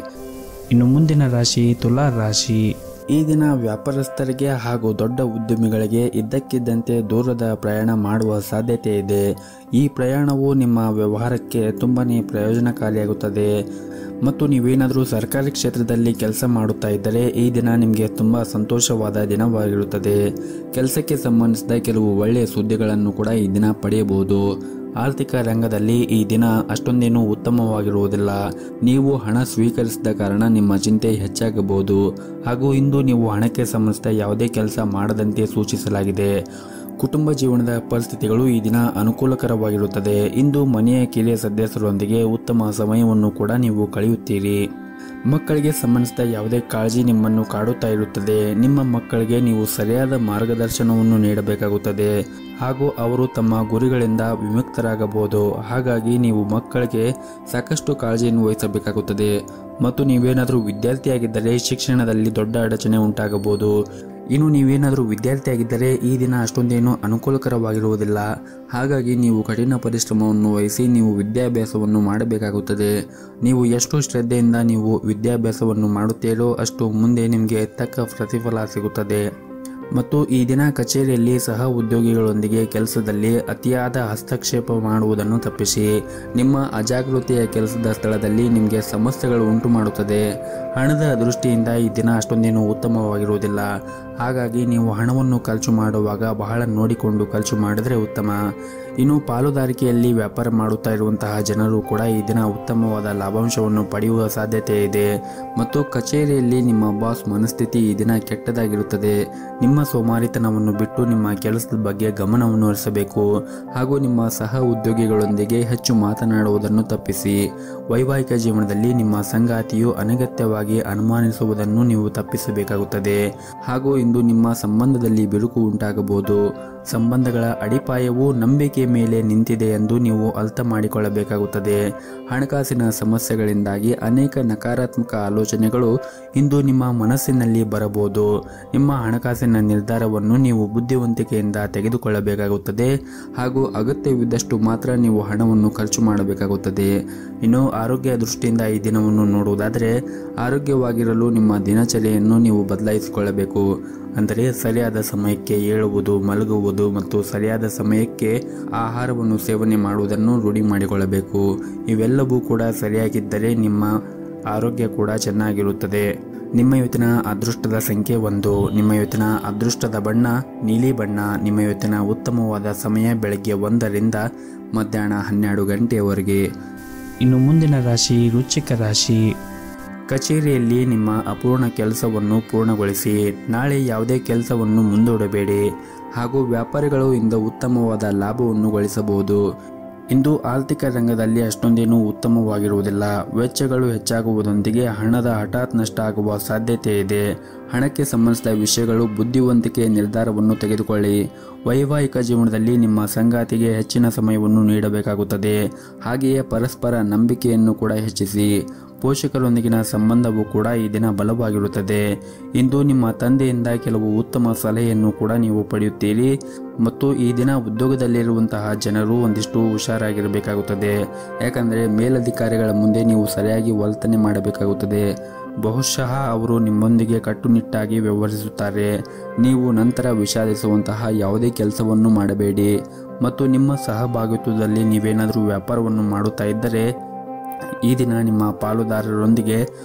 ಇನ್ನು ಮುಂದಿನ ರಾಶಿ ತುಲಾ ರಾಶಿ. ಈ ದಿನ ವ್ಯಾಪಾರಸ್ಥರಿಗೆ ಹಾಗೂ ದೊಡ್ಡ ಉದ್ಯಮಿಗಳಿಗೆ ಇದ್ದಕ್ಕಿದ್ದಂತೆ ದೂರದ ಪ್ರಯಾಣ ಮಾಡುವ ಸಾಧ್ಯತೆ ಇದೆ. ಈ ಪ್ರಯಾಣವು ನಿಮ್ಮ ವ್ಯವಹಾರಕ್ಕೆ ತುಂಬಾನೇ ಪ್ರಯೋಜನಕಾರಿಯಾಗುತ್ತದೆ. ಮತ್ತು ನೀವೇನಾದರೂ ಸರ್ಕಾರಿ ಕ್ಷೇತ್ರದಲ್ಲಿ ಕೆಲಸ ಮಾಡುತ್ತಾ ಇದ್ದರೆ ಈ ದಿನ ನಿಮಗೆ ತುಂಬ ಸಂತೋಷವಾದ ದಿನವಾಗಿರುತ್ತದೆ. ಕೆಲಸಕ್ಕೆ ಸಂಬಂಧಿಸಿದ ಕೆಲವು ಒಳ್ಳೆಯ ಸುದ್ದಿಗಳನ್ನು ಕೂಡ ಈ ದಿನ ಪಡೆಯಬಹುದು. ಆರ್ಥಿಕ ರಂಗದಲ್ಲಿ ಈ ದಿನ ಅಷ್ಟೊಂದೇನೂ ಉತ್ತಮವಾಗಿರುವುದಿಲ್ಲ. ನೀವು ಹಣ ಸ್ವೀಕರಿಸಿದ ಕಾರಣ ನಿಮ್ಮ ಚಿಂತೆ ಹೆಚ್ಚಾಗಬಹುದು. ಹಾಗೂ ಇಂದು ನೀವು ಹಣಕ್ಕೆ ಸಂಬಂಧಿಸಿದ ಯಾವುದೇ ಕೆಲಸ ಮಾಡದಂತೆ ಸೂಚಿಸಲಾಗಿದೆ. ಕುಟುಂಬ ಜೀವನದ ಪರಿಸ್ಥಿತಿಗಳು ಈ ದಿನ ಅನುಕೂಲಕರವಾಗಿರುತ್ತದೆ. ಇಂದು ಮನೆಯ ಕಿರಿಯ ಸದಸ್ಯರೊಂದಿಗೆ ಉತ್ತಮ ಸಮಯವನ್ನು ಕೂಡ ನೀವು ಕಳೆಯುತ್ತೀರಿ. ಮಕ್ಕಳಿಗೆ ಸಂಬಂಧಿಸಿದ ಯಾವುದೇ ಕಾಳಜಿ ನಿಮ್ಮನ್ನು ಕಾಡುತ್ತಾ ಇರುತ್ತದೆ. ನಿಮ್ಮ ಮಕ್ಕಳಿಗೆ ನೀವು ಸರಿಯಾದ ಮಾರ್ಗದರ್ಶನವನ್ನು ನೀಡಬೇಕಾಗುತ್ತದೆ ಹಾಗೂ ಅವರು ತಮ್ಮ ಗುರಿಗಳಿಂದ ವಿಮುಕ್ತರಾಗಬಹುದು. ಹಾಗಾಗಿ ನೀವು ಮಕ್ಕಳಿಗೆ ಸಾಕಷ್ಟು ಕಾಳಜಿಯನ್ನು ವಹಿಸಬೇಕಾಗುತ್ತದೆ. ಮತ್ತು ನೀವೇನಾದರೂ ವಿದ್ಯಾರ್ಥಿಯಾಗಿದ್ದರೆ ಶಿಕ್ಷಣದಲ್ಲಿ ದೊಡ್ಡ ಅಡಚಣೆ ಉಂಟಾಗಬಹುದು. ಇನ್ನು ನೀವೇನಾದರೂ ವಿದ್ಯಾರ್ಥಿಯಾಗಿದ್ದರೆ ಈ ದಿನ ಅಷ್ಟೊಂದೇನು ಅನುಕೂಲಕರವಾಗಿರುವುದಿಲ್ಲ. ಹಾಗಾಗಿ ನೀವು ಕಠಿಣ ಪರಿಶ್ರಮವನ್ನು ವಹಿಸಿ ನೀವು ವಿದ್ಯಾಭ್ಯಾಸವನ್ನು ಮಾಡಬೇಕಾಗುತ್ತದೆ. ನೀವು ಎಷ್ಟು ಶ್ರದ್ಧೆಯಿಂದ ನೀವು ವಿದ್ಯಾಭ್ಯಾಸವನ್ನು ಮಾಡುತ್ತೀರೋ ಅಷ್ಟು ಮುಂದೆ ನಿಮಗೆ ತಕ್ಕ ಪ್ರತಿಫಲ ಸಿಗುತ್ತದೆ. ಮತ್ತು ಈ ದಿನ ಕಚೇರಿಯಲ್ಲಿ ಸಹ ಉದ್ಯೋಗಿಗಳೊಂದಿಗೆ ಕೆಲಸದಲ್ಲಿ ಅತಿಯಾದ ಹಸ್ತಕ್ಷೇಪ ಮಾಡುವುದನ್ನು ತಪ್ಪಿಸಿ. ನಿಮ್ಮ ಅಜಾಗೃತೆಯ ಕೆಲಸದ ಸ್ಥಳದಲ್ಲಿ ನಿಮಗೆ ಸಮಸ್ಯೆಗಳು ಉಂಟು ಮಾಡುತ್ತದೆ. ಹಣದ ದೃಷ್ಟಿಯಿಂದ ಈ ದಿನ ಅಷ್ಟೊಂದೇನು ಉತ್ತಮವಾಗಿರುವುದಿಲ್ಲ. ಹಾಗಾಗಿ ನೀವು ಹಣವನ್ನು ಖರ್ಚು ಮಾಡುವಾಗ ಬಹಳ ನೋಡಿಕೊಂಡು ಖರ್ಚು ಮಾಡಿದರೆ ಉತ್ತಮ. ಇನ್ನು ಪಾಲುದಾರಿಕೆಯಲ್ಲಿ ವ್ಯಾಪಾರ ಮಾಡುತ್ತಾ ಇರುವಂತಹ ಜನರು ಕೂಡ ಈ ದಿನ ಉತ್ತಮವಾದ ಲಾಭಾಂಶವನ್ನು ಪಡೆಯುವ ಸಾಧ್ಯತೆ ಇದೆ ಮತ್ತು ಕಚೇರಿಯಲ್ಲಿ ನಿಮ್ಮ ಬಾಸ್ ಮನಸ್ಥಿತಿ ಈ ದಿನ ಕೆಟ್ಟದಾಗಿರುತ್ತದೆ. ನಿಮ್ಮ ಸೋಮಾರಿತನವನ್ನು ಬಿಟ್ಟು ನಿಮ್ಮ ಕೆಲಸದ ಬಗ್ಗೆ ಗಮನವನ್ನು ಹರಿಸಬೇಕು ಹಾಗೂ ನಿಮ್ಮ ಸಹ ಉದ್ಯೋಗಿಗಳೊಂದಿಗೆ ಹೆಚ್ಚು ಮಾತನಾಡುವುದನ್ನು ತಪ್ಪಿಸಿ. ವೈವಾಹಿಕ ಜೀವನದಲ್ಲಿ ನಿಮ್ಮ ಸಂಗಾತಿಯು ಅನಗತ್ಯವಾಗಿ ಅನುಮಾನಿಸುವುದನ್ನು ನೀವು ತಪ್ಪಿಸಬೇಕಾಗುತ್ತದೆ ಹಾಗೂ ಇಂದು ನಿಮ್ಮ ಸಂಬಂಧದಲ್ಲಿ ಬಿರುಕು ಉಂಟಾಗಬಹುದು. ಸಂಬಂಧಗಳ ಅಡಿಪಾಯವು ನಂಬಿಕೆ ಮೇಲೆ ನಿಂತಿದೆ ಎಂದು ನೀವು ಅರ್ಥ ಮಾಡಿಕೊಳ್ಳಬೇಕಾಗುತ್ತದೆ. ಹಣಕಾಸಿನ ಸಮಸ್ಯೆಗಳಿಂದಾಗಿ ಅನೇಕ ನಕಾರಾತ್ಮಕ ಆಲೋಚನೆಗಳು ಇಂದು ನಿಮ್ಮ ಮನಸ್ಸಿನಲ್ಲಿ ಬರಬಹುದು. ನಿಮ್ಮ ಹಣಕಾಸಿನ ನಿರ್ಧಾರವನ್ನು ನೀವು ಬುದ್ಧಿವಂತಿಕೆಯಿಂದ ತೆಗೆದುಕೊಳ್ಳಬೇಕಾಗುತ್ತದೆ ಹಾಗೂ ಅಗತ್ಯವಿದ್ದಷ್ಟು ಮಾತ್ರ ನೀವು ಹಣವನ್ನು ಖರ್ಚು ಮಾಡಬೇಕಾಗುತ್ತದೆ. ಇನ್ನು ಆರೋಗ್ಯ ದೃಷ್ಟಿಯಿಂದ ಈ ದಿನವನ್ನು ನೋಡುವುದಾದರೆ ಆರೋಗ್ಯವಾಗಿರಲು ನಿಮ್ಮ ದಿನಚರಿಯನ್ನು ನೀವು ಬದಲಾಯಿಸಿಕೊಳ್ಳಬೇಕು. ಅಂದರೆ ಸರಿಯಾದ ಸಮಯಕ್ಕೆ ಏಳುವುದು, ಮಲಗುವುದು ಮತ್ತು ಸರಿಯಾದ ಸಮಯಕ್ಕೆ ಆಹಾರವನ್ನು ಸೇವನೆ ಮಾಡುವುದನ್ನು ರೂಢಿ ಮಾಡಿಕೊಳ್ಳಬೇಕು. ಇವೆಲ್ಲವೂ ಕೂಡ ಸರಿಯಾಗಿದ್ದರೆ ನಿಮ್ಮ ಆರೋಗ್ಯ ಕೂಡ ಚೆನ್ನಾಗಿರುತ್ತದೆ. ನಿಮ್ಮ ಇವತ್ತಿನ ಅದೃಷ್ಟದ ಸಂಖ್ಯೆ 1. ನಿಮ್ಮ ಇವತ್ತಿನ ಅದೃಷ್ಟದ ಬಣ್ಣ ನೀಲಿ ಬಣ್ಣ. ನಿಮ್ಮ ಇವತ್ತಿನ ಉತ್ತಮವಾದ ಸಮಯ ಬೆಳಗ್ಗೆ 1 ರಿಂದ ಮಧ್ಯಾಹ್ನ 12 ಗಂಟೆಯವರೆಗೆ. ಇನ್ನು ಮುಂದಿನ ರಾಶಿ ವೃಶ್ಚಿಕ ರಾಶಿ. ಕಚೇರಿಯಲ್ಲಿ ನಿಮ್ಮ ಅಪೂರ್ಣ ಕೆಲಸವನ್ನು ಪೂರ್ಣಗೊಳಿಸಿ. ನಾಳೆ ಯಾವುದೇ ಕೆಲಸವನ್ನು ಮುಂದೂಡಬೇಡಿ ಹಾಗೂ ವ್ಯಾಪಾರಿಗಳು ಇಂದು ಉತ್ತಮವಾದ ಲಾಭವನ್ನು ಗಳಿಸಬಹುದು. ಇಂದು ಆರ್ಥಿಕ ರಂಗದಲ್ಲಿ ಅಷ್ಟೊಂದೇನೂ ಉತ್ತಮವಾಗಿರುವುದಿಲ್ಲ. ವೆಚ್ಚಗಳು ಹೆಚ್ಚಾಗುವುದರೊಂದಿಗೆ ಹಣದ ಹಠಾತ್ ನಷ್ಟ ಆಗುವ ಸಾಧ್ಯತೆ ಇದೆ. ಹಣಕ್ಕೆ ಸಂಬಂಧಿಸಿದ ವಿಷಯಗಳು ಬುದ್ಧಿವಂತಿಕೆಯ ನಿರ್ಧಾರವನ್ನು ತೆಗೆದುಕೊಳ್ಳಿ. ವೈವಾಹಿಕ ಜೀವನದಲ್ಲಿ ನಿಮ್ಮ ಸಂಗಾತಿಗೆ ಹೆಚ್ಚಿನ ಸಮಯವನ್ನು ನೀಡಬೇಕಾಗುತ್ತದೆ. ಹಾಗೆಯೇ ಪರಸ್ಪರ ನಂಬಿಕೆಯನ್ನು ಕೂಡ ಹೆಚ್ಚಿಸಿ. ಪೋಷಕರೊಂದಿಗಿನ ಸಂಬಂಧವೂ ಕೂಡ ಈ ದಿನ ಬಲವಾಗಿರುತ್ತದೆ. ಇಂದು ನಿಮ್ಮ ತಂದೆಯಿಂದ ಕೆಲವು ಉತ್ತಮ ಸಲಹೆಯನ್ನು ಕೂಡ ನೀವು ಪಡೆಯುತ್ತೀರಿ ಮತ್ತು ಈ ದಿನ ಉದ್ಯೋಗದಲ್ಲಿರುವಂತಹ ಜನರು ಒಂದಿಷ್ಟು ಹುಷಾರಾಗಿರಬೇಕಾಗುತ್ತದೆ. ಯಾಕಂದರೆ ಮೇಲಧಿಕಾರಿಗಳ ಮುಂದೆ ನೀವು ಸರಿಯಾಗಿ ವರ್ತನೆ ಮಾಡಬೇಕಾಗುತ್ತದೆ. ಬಹುಶಃ ಅವರು ನಿಮ್ಮೊಂದಿಗೆ ಕಟ್ಟುನಿಟ್ಟಾಗಿ ವ್ಯವಹರಿಸುತ್ತಾರೆ. ನೀವು ನಂತರ ವಿಷಾದಿಸುವಂತಹ ಯಾವುದೇ ಕೆಲಸವನ್ನು ಮಾಡಬೇಡಿ ಮತ್ತು ನಿಮ್ಮ ಸಹಭಾಗಿತ್ವದಲ್ಲಿ ನೀವೇನಾದರೂ ವ್ಯಾಪಾರವನ್ನು ಮಾಡುತ್ತಾ ಇದ್ದರೆ ಈ ದಿನ ನಿಮ್ಮ ಪಾಲುದಾರರೊಂದಿಗೆ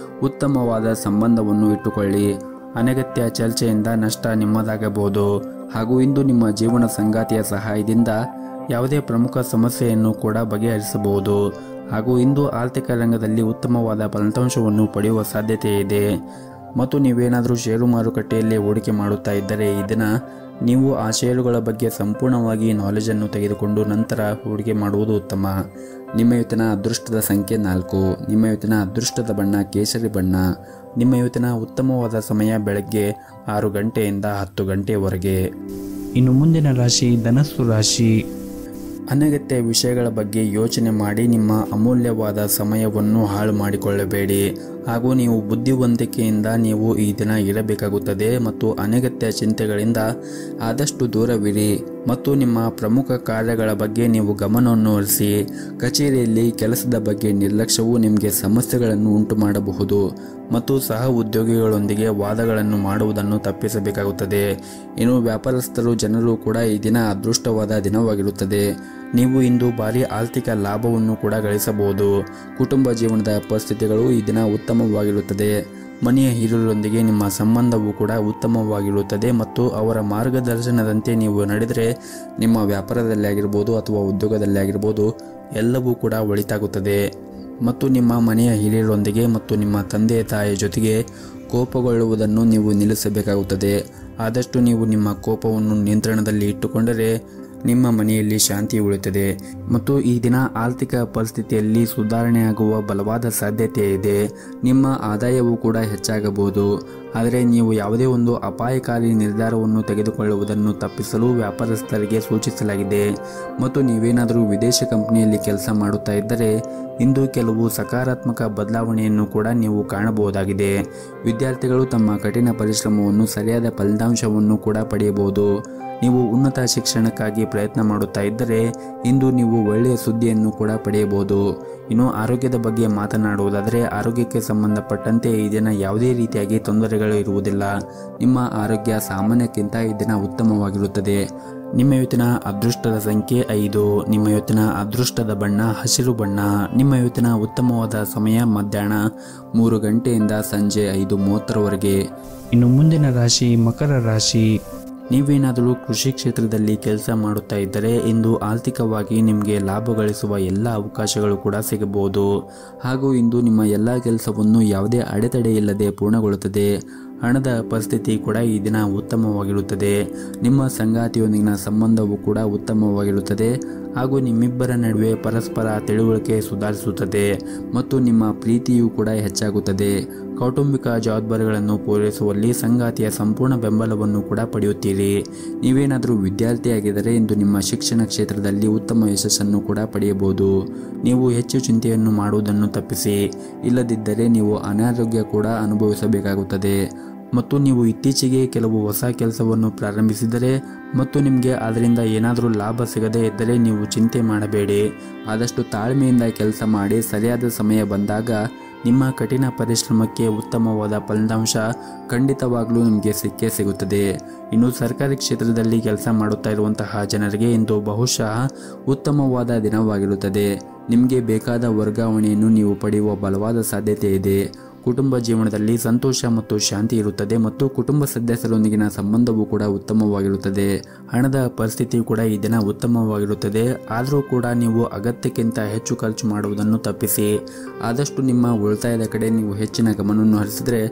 ಉತ್ತಮವಾದ ಸಂಬಂಧವನ್ನು ಇಟ್ಟುಕೊಳ್ಳಿ. ಅನಗತ್ಯ ಚರ್ಚೆಯಿಂದ ನಷ್ಟ ನಿಮ್ಮದಾಗಬಹುದು ಹಾಗೂ ಇಂದು ನಿಮ್ಮ ಜೀವನ ಸಂಗಾತಿಯ ಸಹಾಯದಿಂದ ಯಾವುದೇ ಪ್ರಮುಖ ಸಮಸ್ಯೆಯನ್ನು ಕೂಡ ಬಗೆಹರಿಸಬಹುದು ಹಾಗೂ ಇಂದು ಆರ್ಥಿಕ ರಂಗದಲ್ಲಿ ಉತ್ತಮವಾದ ಫಲಿತಾಂಶವನ್ನು ಪಡೆಯುವ ಸಾಧ್ಯತೆ ಇದೆ. ಮತ್ತು ನೀವೇನಾದರೂ ಷೇರು ಮಾರುಕಟ್ಟೆಯಲ್ಲಿ ಹೂಡಿಕೆ ಮಾಡುತ್ತಾ ಇದ್ದರೆ ಈ ದಿನ ನೀವು ಆ ಷೇರುಗಳ ಬಗ್ಗೆ ಸಂಪೂರ್ಣವಾಗಿ ನಾಲೆಜನ್ನು ತೆಗೆದುಕೊಂಡು ನಂತರ ಹೂಡಿಕೆ ಮಾಡುವುದು ಉತ್ತಮ. ನಿಮ್ಮ ಇವತ್ತಿನ ಅದೃಷ್ಟದ ಸಂಖ್ಯೆ 4. ನಿಮ್ಮ ಇವತ್ತಿನ ಅದೃಷ್ಟದ ಬಣ್ಣ ಕೇಸರಿ ಬಣ್ಣ. ನಿಮ್ಮ ಇವತ್ತಿನ ಉತ್ತಮವಾದ ಸಮಯ ಬೆಳಗ್ಗೆ 6 ಗಂಟೆಯಿಂದ 10 ಗಂಟೆಯವರೆಗೆ. ಇನ್ನು ಮುಂದಿನ ರಾಶಿ ಧನಸ್ಸು ರಾಶಿ. ಅನಗತ್ಯ ವಿಷಯಗಳ ಬಗ್ಗೆ ಯೋಚನೆ ಮಾಡಿ ನಿಮ್ಮ ಅಮೂಲ್ಯವಾದ ಸಮಯವನ್ನು ಹಾಳು ಮಾಡಿಕೊಳ್ಳಬೇಡಿ ಹಾಗೂ ನೀವು ಬುದ್ಧಿವಂತಿಕೆಯಿಂದ ನೀವು ಈ ದಿನ ಇರಬೇಕಾಗುತ್ತದೆ ಮತ್ತು ಅನಗತ್ಯ ಚಿಂತೆಗಳಿಂದ ಆದಷ್ಟು ದೂರವಿರಿ ಮತ್ತು ನಿಮ್ಮ ಪ್ರಮುಖ ಕಾರ್ಯಗಳ ಬಗ್ಗೆ ನೀವು ಗಮನವನ್ನು ಹರಿಸಿ. ಕಚೇರಿಯಲ್ಲಿ ಕೆಲಸದ ಬಗ್ಗೆ ನಿರ್ಲಕ್ಷ್ಯವು ನಿಮಗೆ ಸಮಸ್ಯೆಗಳನ್ನು ಉಂಟು ಮಾಡಬಹುದು ಮತ್ತು ಸಹ ಉದ್ಯೋಗಿಗಳೊಂದಿಗೆ ವಾದಗಳನ್ನು ಮಾಡುವುದನ್ನು ತಪ್ಪಿಸಬೇಕಾಗುತ್ತದೆ. ಇನ್ನು ವ್ಯಾಪಾರಸ್ಥರು ಜನರು ಕೂಡ ಈ ದಿನ ಅದೃಷ್ಟವಾದ ದಿನವಾಗಿರುತ್ತದೆ. ನೀವು ಇಂದು ಭಾರಿ ಆರ್ಥಿಕ ಲಾಭವನ್ನು ಕೂಡ ಗಳಿಸಬಹುದು. ಕುಟುಂಬ ಜೀವನದ ಪರಿಸ್ಥಿತಿಗಳು ಈ ದಿನ ಉತ್ತಮವಾಗಿರುತ್ತದೆ. ಮನೆಯ ಹಿರಿಯರೊಂದಿಗೆ ನಿಮ್ಮ ಸಂಬಂಧವೂ ಕೂಡ ಉತ್ತಮವಾಗಿರುತ್ತದೆ ಮತ್ತು ಅವರ ಮಾರ್ಗದರ್ಶನದಂತೆ ನೀವು ನಡೆದರೆ ನಿಮ್ಮ ವ್ಯಾಪಾರದಲ್ಲಿ ಆಗಿರ್ಬೋದು ಅಥವಾ ಉದ್ಯೋಗದಲ್ಲಿ ಆಗಿರ್ಬೋದು ಎಲ್ಲವೂ ಕೂಡ ಒಳಿತಾಗುತ್ತದೆ. ಮತ್ತು ನಿಮ್ಮ ಮನೆಯ ಹಿರಿಯರೊಂದಿಗೆ ಮತ್ತು ನಿಮ್ಮ ತಂದೆ ತಾಯಿಯ ಜೊತೆಗೆ ಕೋಪಗೊಳ್ಳುವುದನ್ನು ನೀವು ನಿಲ್ಲಿಸಬೇಕಾಗುತ್ತದೆ. ಆದಷ್ಟು ನೀವು ನಿಮ್ಮ ಕೋಪವನ್ನು ನಿಯಂತ್ರಣದಲ್ಲಿ ಇಟ್ಟುಕೊಂಡರೆ ನಿಮ್ಮ ಮನೆಯಲ್ಲಿ ಶಾಂತಿ ಉಳಿಯುತ್ತದೆ ಮತ್ತು ಈ ದಿನ ಆರ್ಥಿಕ ಪರಿಸ್ಥಿತಿಯಲ್ಲಿ ಸುಧಾರಣೆಯಾಗುವ ಬಲವಾದ ಸಾಧ್ಯತೆ ಇದೆ. ನಿಮ್ಮ ಆದಾಯವೂ ಕೂಡ ಹೆಚ್ಚಾಗಬಹುದು. ಆದರೆ ನೀವು ಯಾವುದೇ ಒಂದು ಅಪಾಯಕಾರಿ ನಿರ್ಧಾರವನ್ನು ತೆಗೆದುಕೊಳ್ಳುವುದನ್ನು ತಪ್ಪಿಸಲು ವ್ಯಾಪಾರಸ್ಥರಿಗೆ ಸೂಚಿಸಲಾಗಿದೆ. ಮತ್ತು ನೀವೇನಾದರೂ ವಿದೇಶಿ ಕಂಪನಿಯಲ್ಲಿ ಕೆಲಸ ಮಾಡುತ್ತಾ ಇದ್ದರೆ ಇಂದು ಕೆಲವು ಸಕಾರಾತ್ಮಕ ಬದಲಾವಣೆಯನ್ನು ಕೂಡ ನೀವು ಕಾಣಬಹುದಾಗಿದೆ. ವಿದ್ಯಾರ್ಥಿಗಳು ತಮ್ಮ ಕಠಿಣ ಪರಿಶ್ರಮವನ್ನು ಸರಿಯಾದ ಫಲಿತಾಂಶವನ್ನು ಕೂಡ ಪಡೆಯಬಹುದು. ನೀವು ಉನ್ನತ ಶಿಕ್ಷಣಕ್ಕಾಗಿ ಪ್ರಯತ್ನ ಮಾಡುತ್ತಾ ಇದ್ದರೆ ಇಂದು ನೀವು ಒಳ್ಳೆಯ ಸುದ್ದಿಯನ್ನು ಕೂಡ ಪಡೆಯಬಹುದು. ಇನ್ನು ಆರೋಗ್ಯದ ಬಗ್ಗೆ ಮಾತನಾಡುವುದಾದರೆ ಆರೋಗ್ಯಕ್ಕೆ ಸಂಬಂಧಪಟ್ಟಂತೆ ಈ ದಿನ ಯಾವುದೇ ರೀತಿಯಾಗಿ ತೊಂದರೆಗಳು ಇರುವುದಿಲ್ಲ. ನಿಮ್ಮ ಆರೋಗ್ಯ ಸಾಮಾನ್ಯಕ್ಕಿಂತ ಈ ದಿನ ಉತ್ತಮವಾಗಿರುತ್ತದೆ. ನಿಮ್ಮ ಇವತ್ತಿನ ಅದೃಷ್ಟದ ಸಂಖ್ಯೆ 5. ನಿಮ್ಮ ಇವತ್ತಿನ ಅದೃಷ್ಟದ ಬಣ್ಣ ಹಸಿರು ಬಣ್ಣ. ನಿಮ್ಮ ಇವತ್ತಿನ ಉತ್ತಮವಾದ ಸಮಯ ಮಧ್ಯಾಹ್ನ 3 ಗಂಟೆಯಿಂದ ಸಂಜೆ 5:30ರವರೆಗೆ. ಇನ್ನು ಮುಂದಿನ ರಾಶಿ ಮಕರ ರಾಶಿ. ನೀವೇನಾದರೂ ಕೃಷಿ ಕ್ಷೇತ್ರದಲ್ಲಿ ಕೆಲಸ ಮಾಡುತ್ತಾ ಇದ್ದರೆ ಇಂದು ಆರ್ಥಿಕವಾಗಿ ನಿಮಗೆ ಲಾಭ ಗಳಿಸುವ ಎಲ್ಲ ಅವಕಾಶಗಳು ಕೂಡ ಸಿಗಬಹುದು. ಹಾಗೂ ಇಂದು ನಿಮ್ಮ ಎಲ್ಲ ಕೆಲಸವನ್ನು ಯಾವುದೇ ಅಡೆತಡೆ ಇಲ್ಲದೆ ಪೂರ್ಣಗೊಳ್ಳುತ್ತದೆ. ಹಣದ ಪರಿಸ್ಥಿತಿ ಕೂಡ ಈ ದಿನ ಉತ್ತಮವಾಗಿರುತ್ತದೆ. ನಿಮ್ಮ ಸಂಗಾತಿಯೊಂದಿಗಿನ ಸಂಬಂಧವು ಕೂಡ ಉತ್ತಮವಾಗಿರುತ್ತದೆ. ಹಾಗೂ ನಿಮ್ಮಿಬ್ಬರ ನಡುವೆ ಪರಸ್ಪರ ತಿಳುವಳಿಕೆ ಸುಧಾರಿಸುತ್ತದೆ ಮತ್ತು ನಿಮ್ಮ ಪ್ರೀತಿಯೂ ಕೂಡ ಹೆಚ್ಚಾಗುತ್ತದೆ. ಕೌಟುಂಬಿಕ ಜವಾಬ್ದಾರಿಗಳನ್ನು ಪೂರೈಸುವಲ್ಲಿ ಸಂಗಾತಿಯ ಸಂಪೂರ್ಣ ಬೆಂಬಲವನ್ನು ಕೂಡ ಪಡೆಯುತ್ತೀರಿ. ನೀವೇನಾದರೂ ವಿದ್ಯಾರ್ಥಿಯಾಗಿದ್ದರೆ ಇಂದು ನಿಮ್ಮ ಶಿಕ್ಷಣ ಕ್ಷೇತ್ರದಲ್ಲಿ ಉತ್ತಮ ಯಶಸ್ಸನ್ನು ಕೂಡ ಪಡೆಯಬಹುದು. ನೀವು ಹೆಚ್ಚು ಚಿಂತೆಯನ್ನು ಮಾಡುವುದನ್ನು ತಪ್ಪಿಸಿ, ಇಲ್ಲದಿದ್ದರೆ ನೀವು ಅನಾರೋಗ್ಯ ಕೂಡ ಅನುಭವಿಸಬೇಕಾಗುತ್ತದೆ. ಮತ್ತು ನೀವು ಇತ್ತೀಚೆಗೆ ಕೆಲವು ಹೊಸ ಕೆಲಸವನ್ನು ಪ್ರಾರಂಭಿಸಿದರೆ ಮತ್ತು ನಿಮಗೆ ಅದರಿಂದ ಏನಾದರೂ ಲಾಭ ಸಿಗದೇ ಇದ್ದರೆ ನೀವು ಚಿಂತೆ ಮಾಡಬೇಡಿ. ಆದಷ್ಟು ತಾಳ್ಮೆಯಿಂದ ಕೆಲಸ ಮಾಡಿ, ಸರಿಯಾದ ಸಮಯ ಬಂದಾಗ ನಿಮ್ಮ ಕಠಿಣ ಪರಿಶ್ರಮಕ್ಕೆ ಉತ್ತಮವಾದ ಫಲಿತಾಂಶ ಖಂಡಿತವಾಗ್ಲೂ ನಿಮಗೆ ಸಿಕ್ಕೇ ಸಿಗುತ್ತದೆ. ಇನ್ನು ಸರ್ಕಾರಿ ಕ್ಷೇತ್ರದಲ್ಲಿ ಕೆಲಸ ಮಾಡುತ್ತಾ ಇರುವಂತಹ ಜನರಿಗೆ ಇಂದು ಬಹುಶಃ ಉತ್ತಮವಾದ ದಿನವಾಗಿರುತ್ತದೆ. ನಿಮಗೆ ಬೇಕಾದ ವರ್ಗಾವಣೆಯನ್ನು ನೀವು ಪಡೆಯುವ ಬಲವಾದ ಸಾಧ್ಯತೆ ಇದೆ. ಕುಟುಂಬ ಜೀವನದಲ್ಲಿ ಸಂತೋಷ ಮತ್ತು ಶಾಂತಿ ಇರುತ್ತದೆ ಮತ್ತು ಕುಟುಂಬ ಸದಸ್ಯರೊಂದಿಗಿನ ಸಂಬಂಧವೂ ಕೂಡ ಉತ್ತಮವಾಗಿರುತ್ತದೆ. ಹಣದ ಪರಿಸ್ಥಿತಿಯು ಕೂಡ ಈ ದಿನ ಉತ್ತಮವಾಗಿರುತ್ತದೆ. ಆದರೂ ಕೂಡ ನೀವು ಅಗತ್ಯಕ್ಕಿಂತ ಹೆಚ್ಚು ಖರ್ಚು ಮಾಡುವುದನ್ನು ತಪ್ಪಿಸಿ. ಆದಷ್ಟು ನಿಮ್ಮ ಉಳಿತಾಯದ ಕಡೆ ನೀವು ಹೆಚ್ಚಿನ ಗಮನವನ್ನು ಹರಿಸಿದರೆ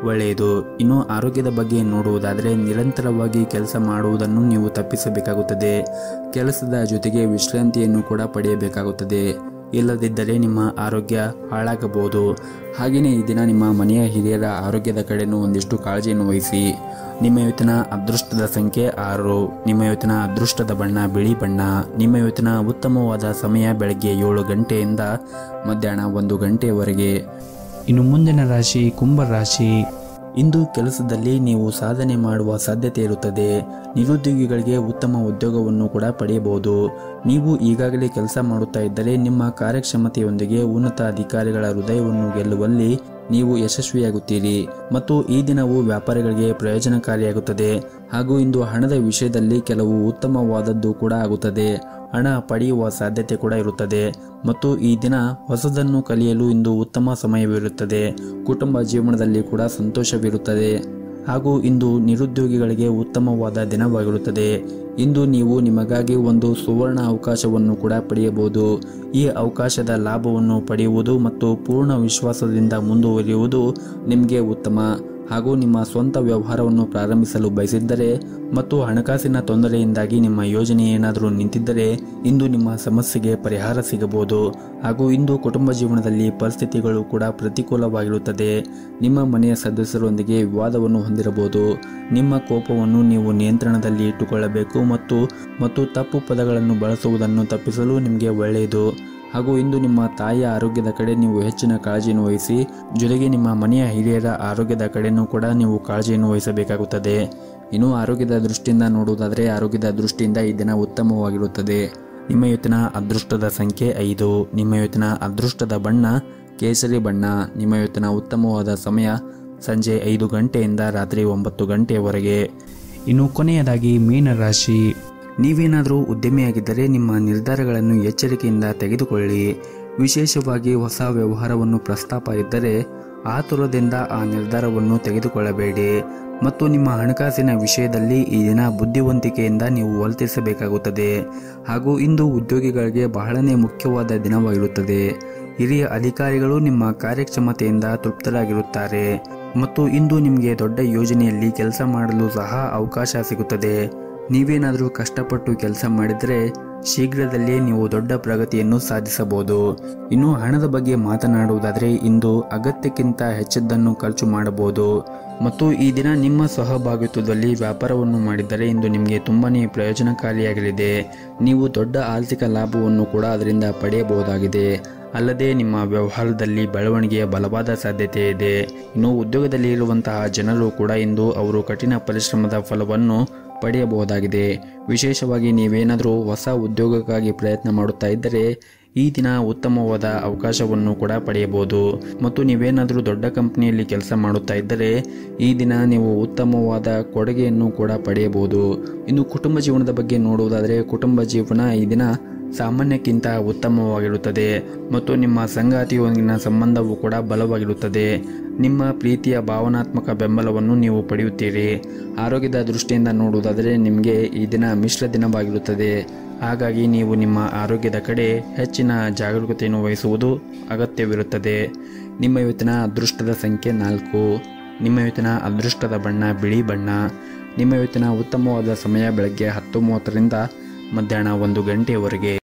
ಒಳ್ಳೆಯದು. ಇನ್ನು ಆರೋಗ್ಯದ ಬಗ್ಗೆ ನೋಡುವುದಾದರೆ ನಿರಂತರವಾಗಿ ಕೆಲಸ ಮಾಡುವುದನ್ನು ನೀವು ತಪ್ಪಿಸಬೇಕಾಗುತ್ತದೆ. ಕೆಲಸದ ಜೊತೆಗೆ ವಿಶ್ರಾಂತಿಯನ್ನು ಕೂಡ ಪಡೆಯಬೇಕಾಗುತ್ತದೆ. ಇಲ್ಲದಿದ್ದರೆ ನಿಮ್ಮ ಆರೋಗ್ಯ ಹಾಳಾಗಬಹುದು. ಹಾಗೆಯೇ ಈ ದಿನ ನಿಮ್ಮ ಮನೆಯ ಹಿರಿಯರ ಆರೋಗ್ಯದ ಕಡೆನೂ ಒಂದಿಷ್ಟು ಕಾಳಜಿಯನ್ನು ವಹಿಸಿ. ನಿಮ್ಮ ಇವತ್ತಿನ ಅದೃಷ್ಟದ ಸಂಖ್ಯೆ 6. ನಿಮ್ಮ ಇವತ್ತಿನ ಅದೃಷ್ಟದ ಬಣ್ಣ ಬಿಳಿ ಬಣ್ಣ. ನಿಮ್ಮ ಇವತ್ತಿನ ಉತ್ತಮವಾದ ಸಮಯ ಬೆಳಗ್ಗೆ 7 ಗಂಟೆಯಿಂದ ಮಧ್ಯಾಹ್ನ 1 ಗಂಟೆಯವರೆಗೆ. ಇನ್ನು ಮುಂದಿನ ರಾಶಿ ಕುಂಭ ರಾಶಿ. ಇಂದು ಕೆಲಸದಲ್ಲಿ ನೀವು ಸಾಧನೆ ಮಾಡುವ ಸಾಧ್ಯತೆ ಇರುತ್ತದೆ. ನಿರುದ್ಯೋಗಿಗಳಿಗೆ ಉತ್ತಮ ಉದ್ಯೋಗವನ್ನು ಕೂಡ ಪಡೆಯಬಹುದು. ನೀವು ಈಗಾಗಲೇ ಕೆಲಸ ಮಾಡುತ್ತಾ ಇದ್ದರೆ ನಿಮ್ಮ ಕಾರ್ಯಕ್ಷಮತೆಯೊಂದಿಗೆ ಉನ್ನತ ಅಧಿಕಾರಿಗಳ ಹೃದಯವನ್ನು ಗೆಲ್ಲುವಲ್ಲಿ ನೀವು ಯಶಸ್ವಿಯಾಗುತ್ತೀರಿ ಮತ್ತು ಈ ದಿನವು ವ್ಯಾಪಾರಿಗಳಿಗೆ ಪ್ರಯೋಜನಕಾರಿಯಾಗುತ್ತದೆ. ಹಾಗೂ ಇಂದು ಹಣದ ವಿಷಯದಲ್ಲಿ ಕೆಲವು ಉತ್ತಮವಾದದ್ದು ಕೂಡ ಆಗುತ್ತದೆ. ಹಣ ಪಡೆಯುವ ಸಾಧ್ಯತೆ ಕೂಡ ಇರುತ್ತದೆ ಮತ್ತು ಈ ದಿನ ಹೊಸದನ್ನು ಕಲಿಯಲು ಇಂದು ಉತ್ತಮ ಸಮಯವಿರುತ್ತದೆ. ಕುಟುಂಬ ಜೀವನದಲ್ಲಿ ಕೂಡ ಸಂತೋಷವಿರುತ್ತದೆ. ಹಾಗೂ ಇಂದು ನಿರುದ್ಯೋಗಿಗಳಿಗೆ ಉತ್ತಮವಾದ ದಿನವಾಗಿರುತ್ತದೆ. ಇಂದು ನೀವು ನಿಮಗಾಗಿ ಒಂದು ಸುವರ್ಣ ಅವಕಾಶವನ್ನು ಕೂಡ ಪಡೆಯಬಹುದು. ಈ ಅವಕಾಶದ ಲಾಭವನ್ನು ಪಡೆಯುವುದು ಮತ್ತು ಪೂರ್ಣ ವಿಶ್ವಾಸದಿಂದ ಮುಂದುವರಿಯುವುದು ನಿಮಗೆ ಉತ್ತಮ. ಹಾಗೂ ನಿಮ್ಮ ಸ್ವಂತ ವ್ಯವಹಾರವನ್ನು ಪ್ರಾರಂಭಿಸಲು ಬಯಸಿದ್ದರೆ ಮತ್ತು ಹಣಕಾಸಿನ ತೊಂದರೆಯಿಂದಾಗಿ ನಿಮ್ಮ ಯೋಜನೆ ಏನಾದರೂ ನಿಂತಿದ್ದರೆ ಇಂದು ನಿಮ್ಮ ಸಮಸ್ಯೆಗೆ ಪರಿಹಾರ ಸಿಗಬಹುದು. ಹಾಗೂ ಇಂದು ಕುಟುಂಬ ಜೀವನದಲ್ಲಿ ಪರಿಸ್ಥಿತಿಗಳು ಕೂಡ ಪ್ರತಿಕೂಲವಾಗಿರುತ್ತದೆ. ನಿಮ್ಮ ಮನೆಯ ಸದಸ್ಯರೊಂದಿಗೆ ವಿವಾದವನ್ನು ಹೊಂದಿರಬಹುದು. ನಿಮ್ಮ ಕೋಪವನ್ನು ನೀವು ನಿಯಂತ್ರಣದಲ್ಲಿ ಇಟ್ಟುಕೊಳ್ಳಬೇಕು ಮತ್ತು ತಪ್ಪು ಪದಗಳನ್ನು ಬಳಸುವುದನ್ನು ತಪ್ಪಿಸಲು ನಿಮಗೆ ಒಳ್ಳೆಯದು. ಹಾಗೂ ಇಂದು ನಿಮ್ಮ ತಾಯಿಯ ಆರೋಗ್ಯದ ಕಡೆ ನೀವು ಹೆಚ್ಚಿನ ಕಾಳಜಿಯನ್ನು ವಹಿಸಿ. ಜೊತೆಗೆ ನಿಮ್ಮ ಮನೆಯ ಹಿರಿಯರ ಆರೋಗ್ಯದ ಕಡೆನೂ ಕೂಡ ನೀವು ಕಾಳಜಿಯನ್ನು ವಹಿಸಬೇಕಾಗುತ್ತದೆ. ಇನ್ನು ಆರೋಗ್ಯದ ದೃಷ್ಟಿಯಿಂದ ನೋಡುವುದಾದರೆ ಆರೋಗ್ಯದ ದೃಷ್ಟಿಯಿಂದ ಈ ದಿನ ಉತ್ತಮವಾಗಿರುತ್ತದೆ. ನಿಮ್ಮ ಇವತ್ತಿನ ಅದೃಷ್ಟದ ಸಂಖ್ಯೆ 5. ನಿಮ್ಮ ಇವತ್ತಿನ ಅದೃಷ್ಟದ ಬಣ್ಣ ಕೇಸರಿ ಬಣ್ಣ. ನಿಮ್ಮ ಇವತ್ತಿನ ಉತ್ತಮವಾದ ಸಮಯ ಸಂಜೆ 5 ಗಂಟೆಯಿಂದ ರಾತ್ರಿ 9 ಗಂಟೆಯವರೆಗೆ. ಇನ್ನು ಕೊನೆಯದಾಗಿ ಮೀನ ರಾಶಿ. ನೀವೇನಾದರೂ ಉದ್ಯಮಿಯಾಗಿದ್ದರೆ ನಿಮ್ಮ ನಿರ್ಧಾರಗಳನ್ನು ಎಚ್ಚರಿಕೆಯಿಂದ ತೆಗೆದುಕೊಳ್ಳಿ. ವಿಶೇಷವಾಗಿ ಹೊಸ ವ್ಯವಹಾರವನ್ನು ಪ್ರಸ್ತಾಪ ಇದ್ದರೆ ಆತುರದಿಂದ ಆ ನಿರ್ಧಾರವನ್ನು ತೆಗೆದುಕೊಳ್ಳಬೇಡಿ. ಮತ್ತು ನಿಮ್ಮ ಹಣಕಾಸಿನ ವಿಷಯದಲ್ಲಿ ಈ ದಿನ ಬುದ್ಧಿವಂತಿಕೆಯಿಂದ ನೀವು ವರ್ತಿಸಬೇಕಾಗುತ್ತದೆ. ಹಾಗೂ ಇಂದು ಉದ್ಯೋಗಿಗಳಿಗೆ ಬಹಳನೇ ಮುಖ್ಯವಾದ ದಿನವಾಗಿರುತ್ತದೆ. ಹಿರಿಯ ಅಧಿಕಾರಿಗಳು ನಿಮ್ಮ ಕಾರ್ಯಕ್ಷಮತೆಯಿಂದ ತೃಪ್ತರಾಗಿರುತ್ತಾರೆ ಮತ್ತು ಇಂದು ನಿಮಗೆ ದೊಡ್ಡ ಯೋಜನೆಯಲ್ಲಿ ಕೆಲಸ ಮಾಡಲು ಸಹ ಅವಕಾಶ ಸಿಗುತ್ತದೆ. ನೀವೇನಾದರೂ ಕಷ್ಟಪಟ್ಟು ಕೆಲಸ ಮಾಡಿದರೆ ಶೀಘ್ರದಲ್ಲೇ ನೀವು ದೊಡ್ಡ ಪ್ರಗತಿಯನ್ನು ಸಾಧಿಸಬಹುದು. ಇನ್ನು ಹಣದ ಬಗ್ಗೆ ಮಾತನಾಡುವುದಾದರೆ ಇಂದು ಅಗತ್ಯಕ್ಕಿಂತ ಹೆಚ್ಚದ್ದನ್ನು ಖರ್ಚು ಮಾಡಬಹುದು. ಮತ್ತು ಈ ದಿನ ನಿಮ್ಮ ಸಹಭಾಗಿತ್ವದಲ್ಲಿ ವ್ಯಾಪಾರವನ್ನು ಮಾಡಿದರೆ ಇಂದು ನಿಮಗೆ ತುಂಬಾನೇ ಪ್ರಯೋಜನಕಾರಿಯಾಗಲಿದೆ. ನೀವು ದೊಡ್ಡ ಆರ್ಥಿಕ ಲಾಭವನ್ನು ಕೂಡ ಅದರಿಂದ ಪಡೆಯಬಹುದಾಗಿದೆ. ಅಲ್ಲದೆ ನಿಮ್ಮ ವ್ಯವಹಾರದಲ್ಲಿ ಬೆಳವಣಿಗೆಯ ಬಲವಾದ ಸಾಧ್ಯತೆ ಇದೆ. ಇನ್ನು ಉದ್ಯೋಗದಲ್ಲಿ ಇರುವಂತಹ ಜನರು ಕೂಡ ಇಂದು ಅವರು ಕಠಿಣ ಪರಿಶ್ರಮದ ಫಲವನ್ನು ಪಡೆಯಬಹುದಾಗಿದೆ. ವಿಶೇಷವಾಗಿ ನೀವೇನಾದರೂ ಹೊಸ ಉದ್ಯೋಗಕ್ಕಾಗಿ ಪ್ರಯತ್ನ ಮಾಡುತ್ತಾ ಇದ್ದರೆ ಈ ದಿನ ಉತ್ತಮವಾದ ಅವಕಾಶವನ್ನು ಕೂಡ ಪಡೆಯಬಹುದು. ಮತ್ತು ನೀವೇನಾದರೂ ದೊಡ್ಡ ಕಂಪನಿಯಲ್ಲಿ ಕೆಲಸ ಮಾಡುತ್ತಾ ಇದ್ದರೆ ಈ ದಿನ ನೀವು ಉತ್ತಮವಾದ ಕೊಡುಗೆಯನ್ನು ಕೂಡ ಪಡೆಯಬಹುದು. ಇನ್ನು ಕುಟುಂಬ ಜೀವನದ ಬಗ್ಗೆ ನೋಡುವುದಾದರೆ ಕುಟುಂಬ ಜೀವನ ಈ ದಿನ ಸಾಮಾನ್ಯಕ್ಕಿಂತ ಉತ್ತಮವಾಗಿರುತ್ತದೆ ಮತ್ತು ನಿಮ್ಮ ಸಂಗಾತಿಯೊಂದಿಗಿನ ಸಂಬಂಧವೂ ಕೂಡ ಬಲವಾಗಿರುತ್ತದೆ. ನಿಮ್ಮ ಪ್ರೀತಿಯ ಭಾವನಾತ್ಮಕ ಬೆಂಬಲವನ್ನು ನೀವು ಪಡೆಯುತ್ತೀರಿ. ಆರೋಗ್ಯದ ದೃಷ್ಟಿಯಿಂದ ನೋಡುವುದಾದರೆ ನಿಮಗೆ ಈ ದಿನ ಮಿಶ್ರ ದಿನವಾಗಿರುತ್ತದೆ. ಹಾಗಾಗಿ ನೀವು ನಿಮ್ಮ ಆರೋಗ್ಯದ ಕಡೆ ಹೆಚ್ಚಿನ ಜಾಗರೂಕತೆಯನ್ನು ವಹಿಸುವುದು ಅಗತ್ಯವಿರುತ್ತದೆ. ನಿಮ್ಮ ಇವತ್ತಿನ ಅದೃಷ್ಟದ ಸಂಖ್ಯೆ 4. ನಿಮ್ಮ ಇವತ್ತಿನ ಅದೃಷ್ಟದ ಬಣ್ಣ ಬಿಳಿ ಬಣ್ಣ. ನಿಮ್ಮ ಇವತ್ತಿನ ಉತ್ತಮವಾದ ಸಮಯ ಬೆಳಗ್ಗೆ 10:30ರಿಂದ ಮಧ್ಯಾಹ್ನ 1 ಗಂಟೆಯವರೆಗೆ.